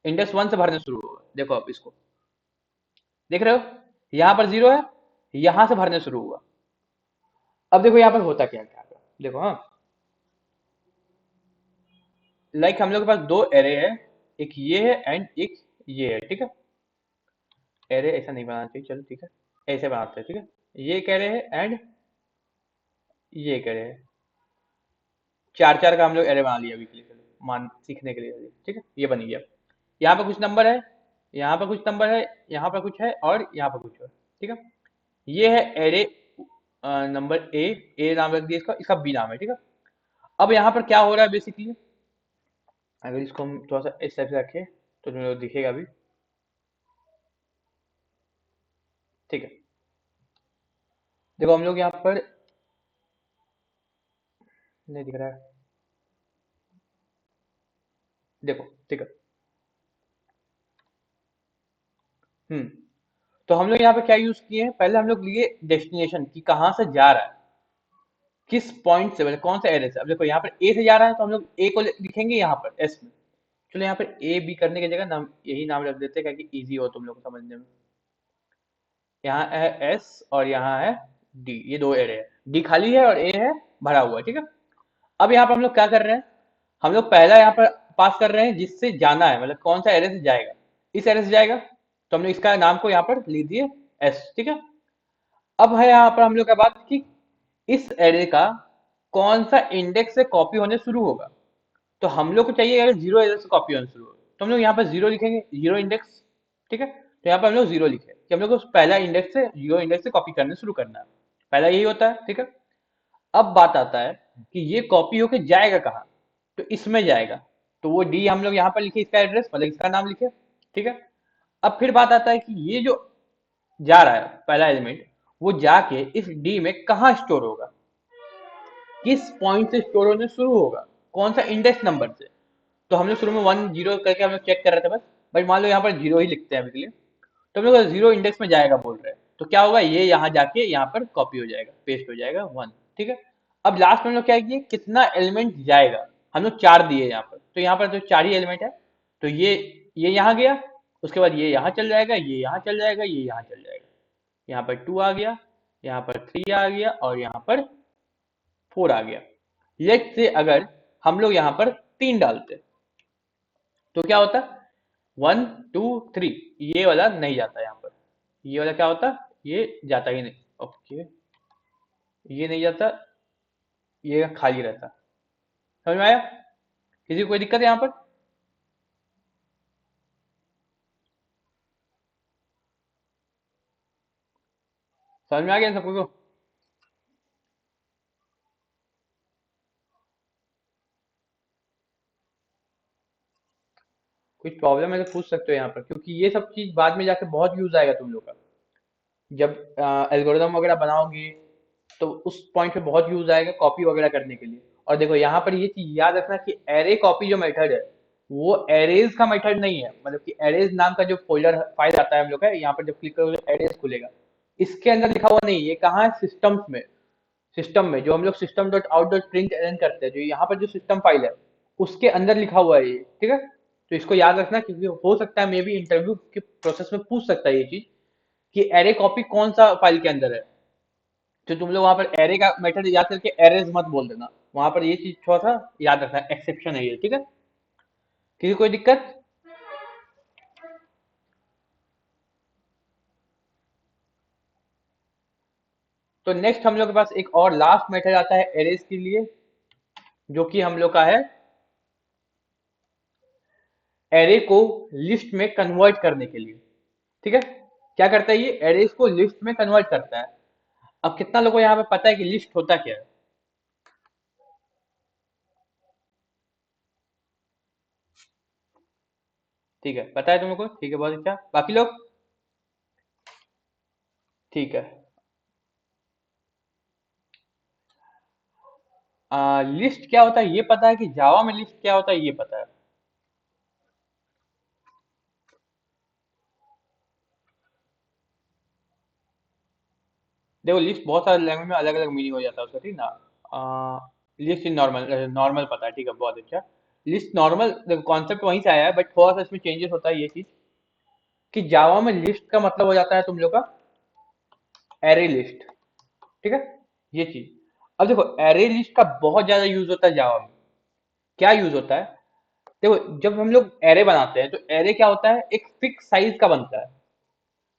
इंडेक्स 1 से भरने शुरू होगा। देखो आप इसको देख रहे हो, यहाँ पर जीरो है, यहाँ से भरने शुरू हुआ। अब देखो यहाँ पर होता क्या क्या, देखो हाँ, लाइक हम लोग के पास दो एरे है, एक ये है एंड एक ये है, ठीक है। एरे ऐसा नहीं बनाना चाहिए, चलो ठीक है, ऐसे बनाते हैं, ठीक है। ये एक एरे है एंड ये एक एरे है, चार चार का हम लोग एरे बना लिया अभी के लिए, चलो मान सीखने के लिए अभी, ठीक है, ये बन गया। यहाँ पर कुछ नंबर है, यहाँ पर कुछ नंबर है, यहाँ पर कुछ है और यहाँ पर कुछ है, ठीक है। ये है एरे नंबर ए नाम रख दिया इसका, इसका बी नाम है, ठीक है। अब यहाँ पर क्या हो रहा है बेसिकली, अगर इसको हम थोड़ा सा इस टाइप से रखें तो तुम्हें वो दिखेगा अभी, ठीक है। देखो हम लोग यहाँ पर नहीं दिख रहा है, देखो, ठीक है। हम्म, तो हम लोग यहाँ पे क्या यूज किए हैं, पहले हम लोग लिए डेस्टिनेशन की कहाँ से जा रहा है, किस पॉइंट से, मतलब कौन सा एरे से। अब देखो यहाँ पर ए से जा रहा है तो हम लोग ए को लिखेंगे यहाँ पर एस में, चलो यहाँ पर ए बी करने की जगह नाम यही नाम रख देते हैं ताकि इजी हो तुम लोग को समझने में। यहाँ है एस और यहाँ है डी, ये दो एरे है, डी खाली है और ए है भरा हुआ है, ठीक है। अब यहाँ पर हम लोग क्या कर रहे हैं, हम लोग पहला यहाँ पर पास कर रहे हैं जिससे जाना है, मतलब कौन सा एरे से जाएगा, इस एरे से जाएगा, तो हमने इसका नाम को यहाँ पर लिख दिए एस, ठीक है। अब है यहाँ पर हम लोग का बात कि इस एरे का कौन सा इंडेक्स से कॉपी होने शुरू होगा, तो हम लोग को चाहिए अगर जीरो एरे से कॉपी होने शुरू होगा, तो हम लोग यहाँ पर जीरो लिखेंगे, जीरो इंडेक्स, ठीक है। तो यहाँ पर हम लोग जीरो लिखे कि हम लोग को पहला इंडेक्स से, जीरो इंडेक्स से कॉपी करने शुरू करना है, पहला यही होता है, ठीक है। अब बात आता है कि ये कॉपी होके जाएगा कहाँ, तो इसमें जाएगा, तो वो डी हम लोग यहाँ पर लिखे, इसका एड्रेस मतलब इसका नाम लिखे, ठीक है। अब फिर बात आता है कि ये जो जा रहा है पहला एलिमेंट, वो जाके इस डी में कहाँ स्टोर होगा, किस पॉइंट से स्टोर होने शुरू होगा, कौन सा इंडेक्स नंबर से, तो हम लोग शुरू में 1 0 करके हम लोग चेक कर रहे थे बस, बट मान लो यहाँ पर 0 ही लिखते हैं अभी के लिए। तो हम लोग 0 इंडेक्स में जाएगा बोल रहे हैं, तो क्या होगा, ये यहाँ जाके यहाँ पर कॉपी हो जाएगा, पेस्ट हो जाएगा 1। ठीक है। अब लास्ट में हम लोग क्या किए, कितना एलिमेंट जाएगा, हम लोग 4 दिए यहाँ पर, तो यहाँ पर तो 4 ही एलिमेंट है, तो ये यहाँ गया, उसके बाद ये यहाँ चल जाएगा, ये यहाँ चल जाएगा, ये यहाँ चल जाएगा, यहाँ पर 2 आ गया, यहाँ पर 3 आ गया, और यहाँ पर 4 आ गया। लेट से अगर हम लोग यहाँ पर 3 डालते, तो क्या होता, 1 2 3, ये वाला नहीं जाता यहाँ पर, ये वाला क्या होता, ये जाता ही नहीं। ओके, ये नहीं जाता, ये खाली रहता। समझ में आया? किसी को कोई दिक्कत है यहाँ पर? समझ में आ गया सबको को? कुछ प्रॉब्लम है तो पूछ सकते हो यहाँ पर, क्योंकि ये सब चीज बाद में जाके बहुत यूज आएगा तुम लोग का, जब एल्गोरिदम वगैरह बनाओगे, तो उस पॉइंट पे बहुत यूज आएगा कॉपी वगैरह करने के लिए। और देखो यहाँ पर ये चीज याद रखना कि एरे कॉपी जो मेथड है, वो एरेज का मेथड नहीं है, मतलब कि एरेज नाम का जो फोल्डर फाइल आता है हम लोग का, यहाँ पर जब क्लिक करोगे एरेज खुलेगा, इसके अंदर लिखा हुआ नहीं, ये कहाँ है, सिस्टम्स में। सिस्टम में जो हम लोग system dot out dot print N करते हैं, जो यहाँ पर जो सिस्टम फाइल है, उसके अंदर लिखा हुआ है ये। ठीक है, तो इसको याद रखना, क्योंकि हो सकता है मे बी इंटरव्यू के प्रोसेस में पूछ सकता है ये चीज, कि एरे कॉपी कौन सा फाइल के अंदर है। तो तुम लोग वहां पर एरे का मेथड याद करके एरेज मत बोल देना, वहां पर ये चीज थोड़ा सा याद रखना, एक्सेप्शन है ये। ठीक है, किसी को कोई दिक्कत? तो नेक्स्ट हम लोग के पास एक और लास्ट मेथड आता है एरेज के लिए, जो कि हम लोग का है एरे को लिस्ट में कन्वर्ट करने के लिए। ठीक है, क्या करता है ये, एरेज को लिस्ट में कन्वर्ट करता है। अब कितना लोगों को यहाँ पे पता है कि लिस्ट होता क्या है? ठीक है, पता है तुम लोग को, ठीक है, बहुत अच्छा। बाकी लोग? ठीक है। लिस्ट क्या होता है ये पता है, कि जावा में लिस्ट क्या होता है ये पता है? देखो, लिस्ट बहुत सारे लैंग्वेज में अलग अलग मीनिंग हो जाता है उसका, ठीक ना। लिस्ट इन नॉर्मल, नॉर्मल पता है, ठीक है, बहुत अच्छा। लिस्ट नॉर्मल, देखो कॉन्सेप्ट वहीं से आया है, बट थोड़ा सा इसमें चेंजेस होता है, ये चीज कि जावा में लिस्ट का मतलब हो जाता है तुम लोग का एरे लिस्ट। ठीक है, ये चीज। अब देखो, एरे लिस्ट का बहुत ज्यादा यूज होता है जावा में। क्या यूज होता है, देखो जब हम लोग एरे बनाते हैं, तो एरे क्या होता है, एक फिक्स साइज का बनता है।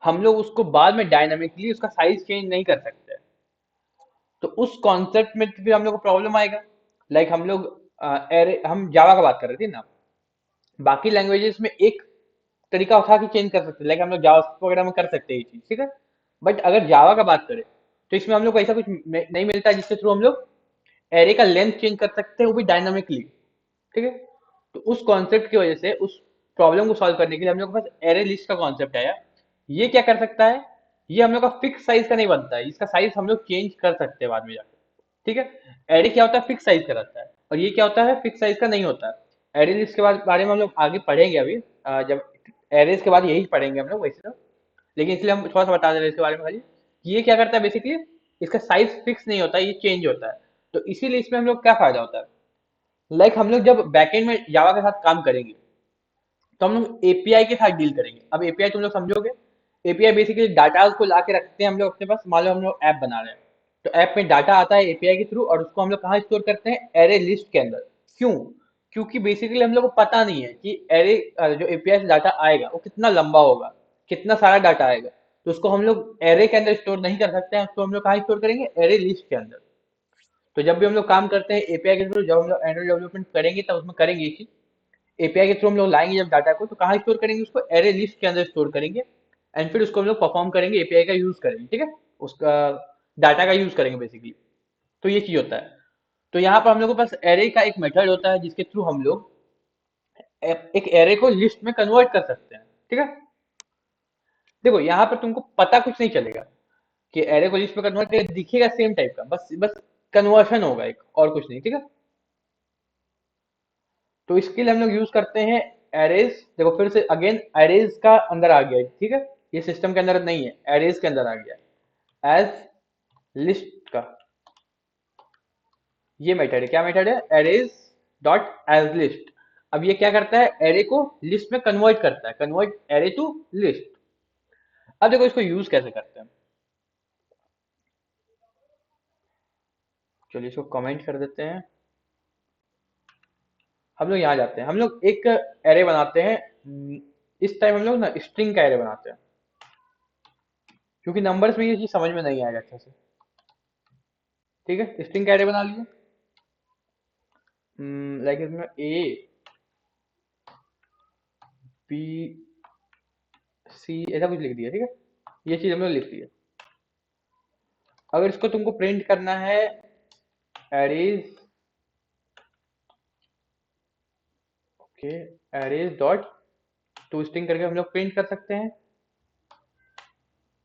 हम लोग उसको बाद में डायनामिकली उसका साइज चेंज नहीं कर सकते। तो उस कॉन्सेप्ट में फिर हम लोग को प्रॉब्लम आएगा। लाइक हम लोग एरे, हम जावा का बात कर रहे थे ना, बाकी लैंग्वेजेस में एक तरीका उठा के चेंज कर सकते हैं, लाइक हम लोग जावा वगैरह में कर सकते हैं ये चीज, ठीक है। बट अगर जावा का बात करें, तो इसमें हम लोग को ऐसा कुछ नहीं मिलता है जिसके थ्रू हम लोग एरे का लेंथ चेंज कर सकते हैं, वो भी डायनामिकली। ठीक है, तो उस कॉन्सेप्ट की वजह से, उस प्रॉब्लम को सॉल्व करने के लिए हम लोग के पास एरे लिस्ट का कॉन्सेप्ट आया। ये क्या कर सकता है, ये हम लोग का फिक्स साइज का नहीं बनता है, इसका साइज हम लोग चेंज कर सकते हैं बाद में जाकर। ठीक है, एरे क्या होता है, फिक्स साइज का रहता है, और ये क्या होता है, फिक्स साइज का नहीं होता है। एरे लिस्ट के बारे में हम लोग आगे पढ़ेंगे अभी, जब एरेज के बाद यही पढ़ेंगे हम लोग वैसे तो। लेकिन इसलिए हम थोड़ा सा बता दे रहे हैं इसके बारे में खाली, कि ये क्या करता है बेसिकली, इसका साइज फिक्स नहीं होता है, ये चेंज होता है। तो इसीलिए इसमें हम लोग क्या फायदा होता है, लाइक हम लोग जब बैकएंड में जावा के साथ काम करेंगे, तो हम लोग एपीआई के साथ डील करेंगे। अब एपीआई तुम लोग समझोगे, एपीआई बेसिकली डाटा को ला के रखते हैं हम लोग अपने पास। मान लो हम लोग ऐप बना रहे हैं, तो ऐप में डाटा आता है एपीआई के थ्रू, और उसको हम लोग कहाँ स्टोर करते हैं, एरे लिस्ट के अंदर। क्यों? क्योंकि बेसिकली हम लोग को पता नहीं है कि एरे, जो एपीआई से डाटा आएगा वो कितना लंबा होगा, कितना सारा डाटा आएगा। तो उसको हम लोग एरे के अंदर स्टोर नहीं कर सकते हैं, उसको हम लोग कहाँ स्टोर करेंगे, एरे लिस्ट के अंदर। तो जब भी हम लोग काम करते हैं एपीआई के थ्रू, जब हम लोग एंड्रॉइड डेवलपमेंट करेंगे तब उसमें करेंगे ये चीज। एपीआई के थ्रू हम लोग लाएंगे जब डाटा को, तो कहाँ स्टोर करेंगे उसको, एरे लिस्ट के अंदर स्टोर करेंगे। एंड फिर उसको हम लोग परफॉर्म करेंगे, एपीआई का यूज करेंगे, ठीक है, उसका डाटा का यूज करेंगे बेसिकली। तो ये चीज होता है। तो यहाँ पर हम लोग के पास एरे का एक मेथड होता है, जिसके थ्रू हम लोग एक एरे को लिस्ट में कन्वर्ट कर सकते हैं। ठीक है, देखो यहाँ पर तुमको पता कुछ नहीं चलेगा कि एरे को लिस्ट में कन्वर्ट करके दिखेगा सेम टाइप का, बस बस कन्वर्शन होगा एक, और कुछ नहीं। ठीक है, तो इसके लिए हम लोग यूज करते हैं एरेज। देखो फिर से अगेन एरेज का अंदर आ गया, ठीक है, ये सिस्टम के अंदर नहीं है, एरेज के अंदर आ गया एज लिस्ट का। ये मेथड है, क्या मेथड है, एरेज डॉट एज लिस्ट। अब ये क्या करता है, एरे को लिस्ट में कन्वर्ट करता है, कन्वर्ट एरे टू लिस्ट। अब देखो इसको यूज कैसे करते हैं, चलिए इसको कमेंट कर देते हैं। हम लोग यहाँ जाते हैं, हम लोग एक एरे बनाते हैं। इस टाइम हम लोग ना स्ट्रिंग का एरे बनाते हैं, क्योंकि नंबर्स में ये चीज समझ में नहीं आएगा अच्छे से। ठीक है, स्ट्रिंग का एरे बना लीजिए। लाइक इसमें ए बी सी ऐसा कुछ लिख दिया, ठीक है, ये चीज हम लोग लिख दिया। अगर इसको तुमको प्रिंट करना है arrays, okay, arrays dot to string करके हम लोग प्रिंट कर सकते हैं,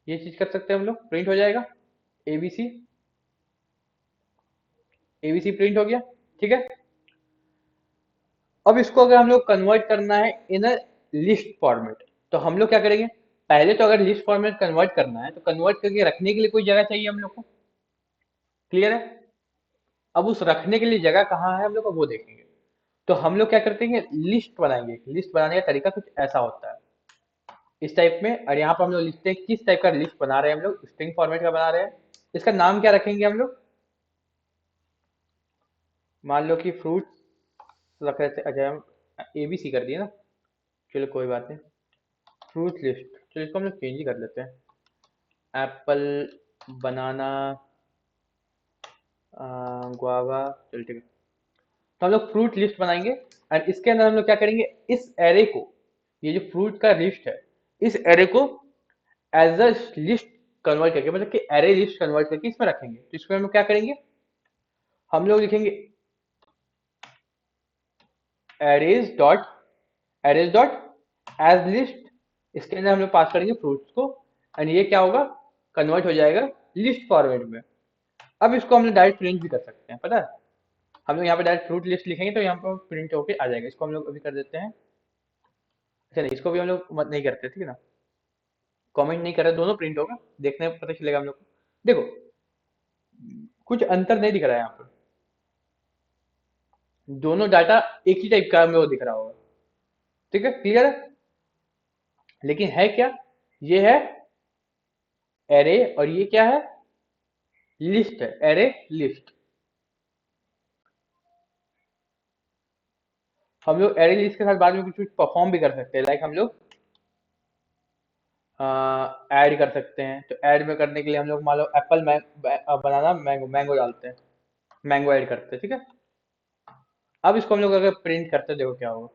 ये चीज कर सकते हैं हम लोग, प्रिंट हो जाएगा एबीसी, एबीसी प्रिंट हो गया। ठीक है, अब इसको अगर हम लोग कन्वर्ट करना है इन अ लिस्ट फॉर्मेट, तो हम लोग क्या करेंगे, पहले तो अगर लिस्ट फॉर्मेट कन्वर्ट करना है तो कन्वर्ट करके रखने के लिए कोई जगह चाहिए हम लोग को, क्लियर है। अब उस रखने के लिए जगह कहाँ है हम लोग को वो देखेंगे। तो हम लोग क्या करते हैं, लिस्ट बनाएंगे। लिस्ट बनाने का तरीका कुछ ऐसा होता है, इस टाइप में। और यहाँ पर हम लोग लिखते हैं किस टाइप का लिस्ट बना रहे हैं, हम लोग स्ट्रिंग फॉर्मेट का बना रहे हैं। इसका नाम क्या रखेंगे हम लोग, मान लो कि फ्रूट रख रहे थे, अच्छा हम एबीसी कर दिए ना, चलो कोई बात नहीं, फ्रूट लिस्ट, चलो इसको हम लोग चेंज ही कर लेते हैं, एप्पल, बनाना, गुआवा, चलो ठीक है। तो हम लोग फ्रूट लिस्ट बनाएंगे, और इसके अंदर हम लोग क्या करेंगे, इस एरे को, ये जो फ्रूट का लिस्ट है, इस एरे को एज अ लिस्ट कन्वर्ट करके, मतलब कि एरे लिस्ट कन्वर्ट करके इसमें रखेंगे। तो इसमें हम लोग क्या करेंगे, हम लोग लिखेंगे arrays dot, arrays dot as list, इसके अंदर हम लोग पास करेंगे फ्रूट्स को, एंड ये क्या होगा, कन्वर्ट हो जाएगा लिस्ट फॉर्मेट में। अब इसको हम लोग डायरेक्ट प्रिंट भी कर सकते हैं, पता है, हम लोग यहाँ पे डायरेक्ट फ्रूट लिस्ट लिखेंगे तो यहाँ पर प्रिंट होके आ जाएगा। इसको हम लोग अभी कर देते हैं, अच्छा नहीं, इसको भी हम लोग मत नहीं करते, ठीक है ना, कमेंट नहीं कर रहे, दोनों प्रिंट होगा, देखने में पता चलेगा हम लोग को। देखो कुछ अंतर नहीं दिख रहा है यहाँ पर, दोनों डाटा एक ही टाइप का हमें वो दिख रहा होगा, ठीक है, क्लियर है। लेकिन है क्या, ये है एरे, और ये क्या है, लिस्ट है, एरे लिस्ट। हम लोग एरे लिस्ट के साथ बाद में कुछ कुछ परफॉर्म भी कर सकते हैं, लाइक हम लोग ऐड कर सकते हैं। तो ऐड में करने के लिए हम लोग मान लो एप्पल बनाना मैंगो, मैंगो डालते हैं, मैंगो ऐड करते हैं, ठीक है। अब इसको हम लोग अगर प्रिंट करते हैं, देखो क्या होगा,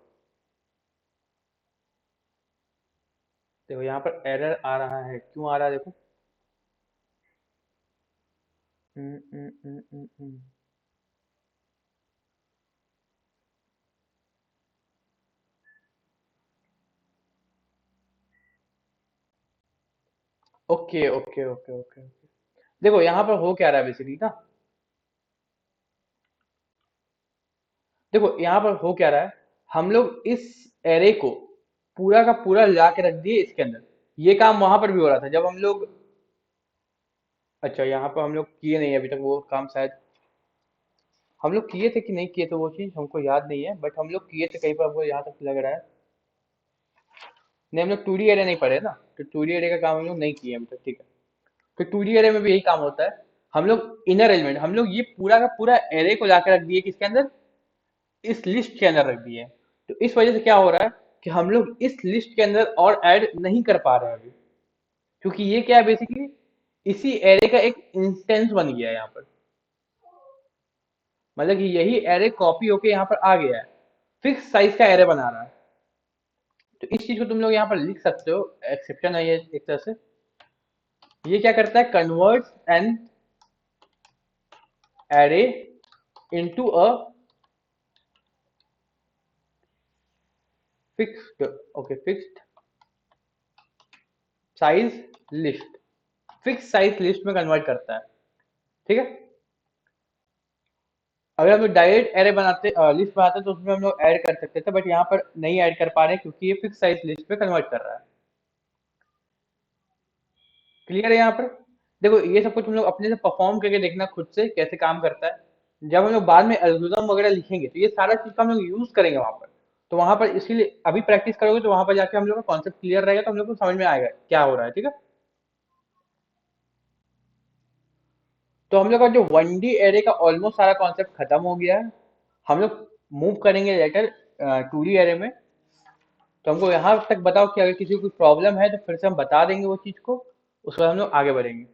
देखो यहाँ पर एरर आ रहा है, क्यों आ रहा है देखो। ओके ओके ओके ओके, देखो यहाँ पर हो क्या रहा है बेसिकली ना, देखो यहाँ पर हो क्या रहा है, हम लोग इस एरे को पूरा का पूरा ला के रख दिए इसके अंदर। ये काम वहां पर भी हो रहा था जब हम लोग, अच्छा यहाँ पर हम लोग किए नहीं अभी तक वो काम, शायद हम लोग किए थे कि नहीं किए थे वो चीज हमको याद नहीं है, बट हम लोग किए थे कहीं पर, हमको यहाँ तक लग रहा है। नहीं, हम लोग 2D एरे नहीं पढ़े ना, तो 2D एरे का काम हम लोग नहीं किए अभी तक, ठीक है। तो 2D एरे में भी यही काम होता है, हम लोग इनर एलिमेंट, हम लोग ये पूरा का पूरा एरे को लाकर रख दिए किसके अंदर, इस लिस्ट के अंदर रख दिए हैं। तो इस वजह से क्या हो रहा है कि हम लोग इस लिस्ट के अंदर और ऐड नहीं कर पा रहे हैं अभी, क्योंकि ये क्या है बेसिकली, इसी एरे का एक इंस्टेंस बन गया है यहाँ पर, मतलब कि यही एरे कॉपी होके यहाँ पर आ गया है, फिक्स साइज का एरे बना रहा है। तो इस चीज को तुम लोग यहाँ पर लिख सकते हो, एक्सेप्शन है ये एक तरह से। ये क्या करता है, converts an array into a fixed, okay, fixed size list, fix size list में कन्वर्ट करता है, ठीक है। अगर हम लोग डायरेक्ट एरे बनाते लिस्ट बनाते तो उसमें हम लोग ऐड कर सकते थे, बट यहाँ पर नहीं ऐड कर पा रहे हैं क्योंकि ये फिक्स साइज लिस्ट पे कन्वर्ट कर रहा है। क्लियर है यहाँ पर? देखो ये सब कुछ हम लोग अपने से परफॉर्म करके देखना खुद से कैसे काम करता है। जब हम लोग बाद में एल्गोरिथम वगैरह लिखेंगे तो ये सारा चीज का हम लोग यूज करेंगे वहां पर। तो वहां पर इसीलिए अभी प्रैक्टिस करोगे तो वहां पर जाके हम लोग का कॉन्सेप्ट क्लियर रहेगा, तो हम लोग को समझ में आएगा क्या हो रहा है। ठीक है, तो हम लोग का जो 1D एरे का ऑलमोस्ट सारा कॉन्सेप्ट खत्म हो गया है। हम लोग मूव करेंगे लेटर 2D एरे में। तो हमको यहाँ तक बताओ कि अगर किसी को कोई प्रॉब्लम है तो फिर से हम बता देंगे वो चीज को, उसके बाद हम लोग आगे बढ़ेंगे।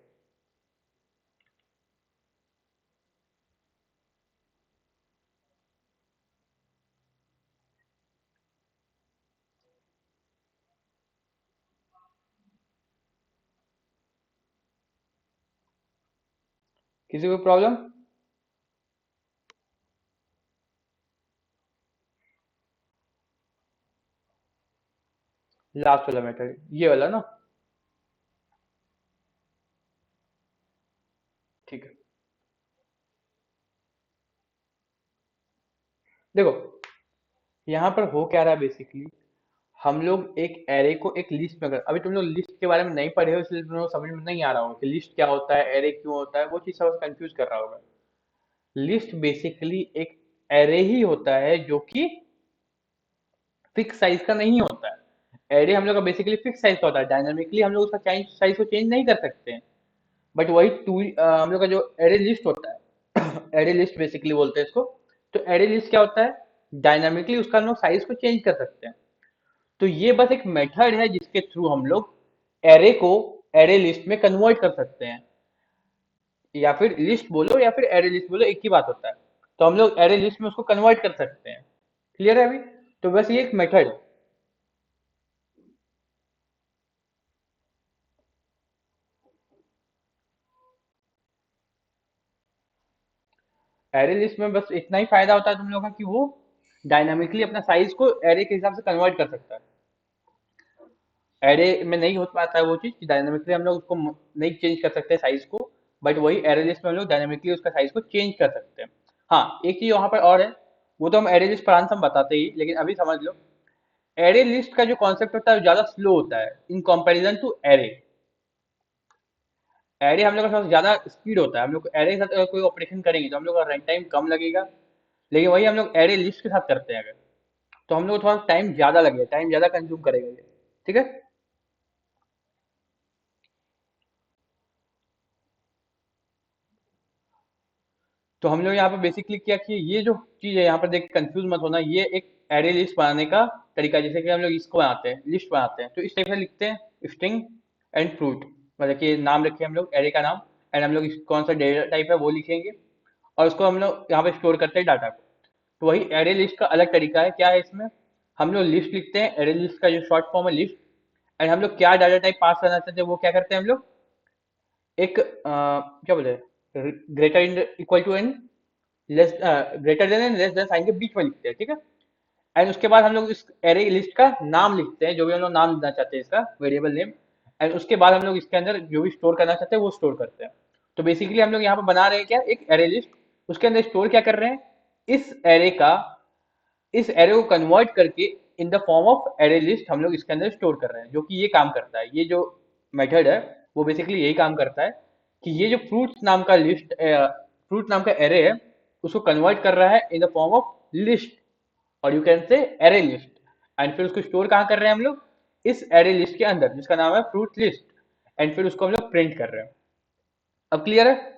किसी को प्रॉब्लम? लास्ट वाला मेथड ये वाला ना? ठीक है, देखो यहाँ पर हो क्या रहा है बेसिकली। हम लोग एक एरे को एक लिस्ट में अभी तुम लोग लिस्ट के बारे में नहीं पढ़े हो इसलिए तुम लोग समझ में नहीं आ रहा होगा कि लिस्ट क्या होता है, एरे क्यों होता है, वो चीज सब कंफ्यूज कर रहा होगा। लिस्ट बेसिकली एक एरे ही होता है जो कि फिक्स साइज का नहीं होता है। एरे हम लोग का बेसिकली फिक्स साइज का होता है, डायनामिकली हम लोग उसका साइज को चेंज नहीं कर सकते हैं। बट वही टू हम लोग का जो एरे लिस्ट होता है एरे लिस्ट बेसिकली बोलते हैं इसको। तो एरे लिस्ट क्या होता है, डायनामिकली उसका हम लोग साइज को चेंज कर सकते हैं। तो ये बस एक मेथड है जिसके थ्रू हम लोग एरे को एरे लिस्ट में कन्वर्ट कर सकते हैं। या फिर लिस्ट बोलो या फिर एरे लिस्ट बोलो, एक ही बात होता है। तो हम लोग एरे लिस्ट में उसको कन्वर्ट कर सकते हैं। क्लियर है अभी? तो बस ये एक मेथड है। एरे लिस्ट में बस इतना ही फायदा होता है तुम लोगों का कि वो डायनामिकली अपना साइज को एरे के हिसाब से कन्वर्ट कर सकता है। एरे में नहीं हो पाता है वो चीज कि डायनामिकली हम लोग उसको नहीं चेंज कर सकते साइज को। बट वही एरे लिस्ट में हम लोग डायनामिकली उसका साइज को चेंज कर सकते हैं। हाँ, एक चीज वहां पर और है, वो तो हम एरे लिस्ट पढ़ाने से हम बताते ही, लेकिन अभी समझ लो। एरे लिस्ट का जो कॉन्सेप्ट होता है वो ज्यादा स्लो होता है in comparison to array. Array हम लोग का थोड़ा ज्यादा स्पीड होता है। हम लोग एरे के साथ अगर कोई ऑपरेशन करेंगे तो हम लोग का रन टाइम कम लगेगा। लेकिन वही हम लोग एरे लिस्ट के साथ करते हैं अगर, तो हम लोग को थोड़ा टाइम ज्यादा लगेगा, टाइम ज्यादा कंज्यूम करेगा ये। ठीक है, तो हम लोग यहाँ पे बेसिकली क्या किए, ये जो चीज है यहाँ पर देख कंफ्यूज मत होना, ये एक एरे लिस्ट बनाने का तरीका है। जैसे कि हम लोग इसको बनाते हैं, लिस्ट बनाते हैं, तो इस टाइप से लिखते हैं स्ट्रिंग एंड फ्रूट। मतलब कि नाम रखे हम लोग एरे का नाम, एंड हम लोग कौन सा डेटा टाइप है वो लिखेंगे, और उसको हम लोग यहाँ पे स्टोर करते हैं डाटा को। तो वही एरे लिस्ट का अलग तरीका है। क्या है इसमें, हम लोग लिस्ट लिखते हैं, एरे लिस्ट का जो शॉर्ट फॉर्म है लिस्ट। एंड हम लोग क्या डाटा टाइप पास करना चाहते हैं वो क्या करते हैं हम लोग, एक क्या बोलते हैं, greater in equal to N, less greater than and less than sign के बीच में लिखते हैं। ठीक है, एंड उसके बाद हम लोग इस एरे लिस्ट का नाम लिखते हैं, जो भी हम लोग नाम देना चाहते हैं इसका वेरिएबल नेम। एंड उसके बाद हम लोग इसके अंदर जो भी स्टोर करना चाहते हैं वो स्टोर करते हैं। तो बेसिकली हम लोग यहाँ पर बना रहे हैं क्या, एक एरे लिस्ट। उसके अंदर स्टोर क्या कर रहे हैं, इस एरे का, इस एरे को कन्वर्ट करके इन the form of array list हम लोग इसके अंदर स्टोर कर रहे हैं, जो कि ये काम करता है। ये जो मेथड है वो बेसिकली यही काम करता है कि ये जो फ्रूट्स नाम का लिस्ट, फ्रूट नाम का एरे है, उसको कन्वर्ट कर रहा है in the form of list, और you can say array list. And फिर उसको स्टोर कहाँ कर रहे हैं हम लोग, इस एरे लिस्ट के अंदर जिसका नाम है फ्रूट लिस्ट। एंड फिर उसको हम लोग प्रिंट कर रहे हैं। अब क्लियर है?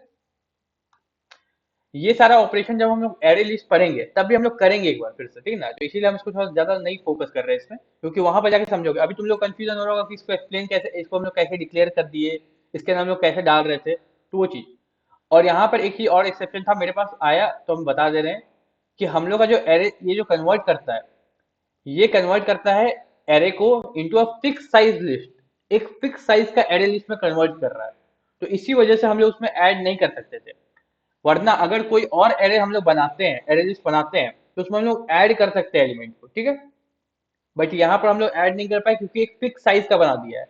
ये सारा ऑपरेशन जब हम लोग एरे लिस्ट पढ़ेंगे तब भी हम लोग करेंगे एक बार फिर से, ठीक है ना? तो इसीलिए हम इसको थोड़ा ज्यादा नहीं फोकस कर रहे हैं इसमें, क्योंकि वहां पर जाके समझोगे। अभी तुम लोग कंफ्यूजन हो रहा होगा कि इसको एक्सप्लेन कैसे, इसको हम लोग कैसे डिक्लेयर कर दिए, इसके नाम हम लोग कैसे डाल रहे थे, तो वो चीज। और यहाँ पर एक ही और एक्सेप्शन था मेरे पास आया, तो हम बता दे रहे हैं कि हम लोग का जो एरे ये जो कन्वर्ट करता है, ये कन्वर्ट करता है एरे को into a fix size list. एक फिक्स साइज का एरे लिस्ट में कन्वर्ट कर रहा है। तो इसी वजह से हम लोग उसमें ऐड नहीं कर सकते थे। वरना अगर कोई और एरे हम लोग बनाते हैं, एरे लिस्ट बनाते हैं, तो उसमें हम लोग ऐड कर सकते हैं एलिमेंट को। ठीक है, बट यहाँ पर हम लोग ऐड नहीं कर पाए क्योंकि एक फिक्स साइज का बना दिया है।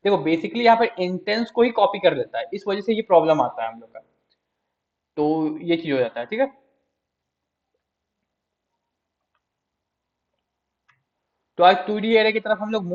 देखो बेसिकली यहाँ पर इंटेंस को ही कॉपी कर लेता है, इस वजह से ये प्रॉब्लम आता है हम लोग का। तो ये चीज हो जाता है। ठीक है, तो आज 2D एरे की तरफ हम लोग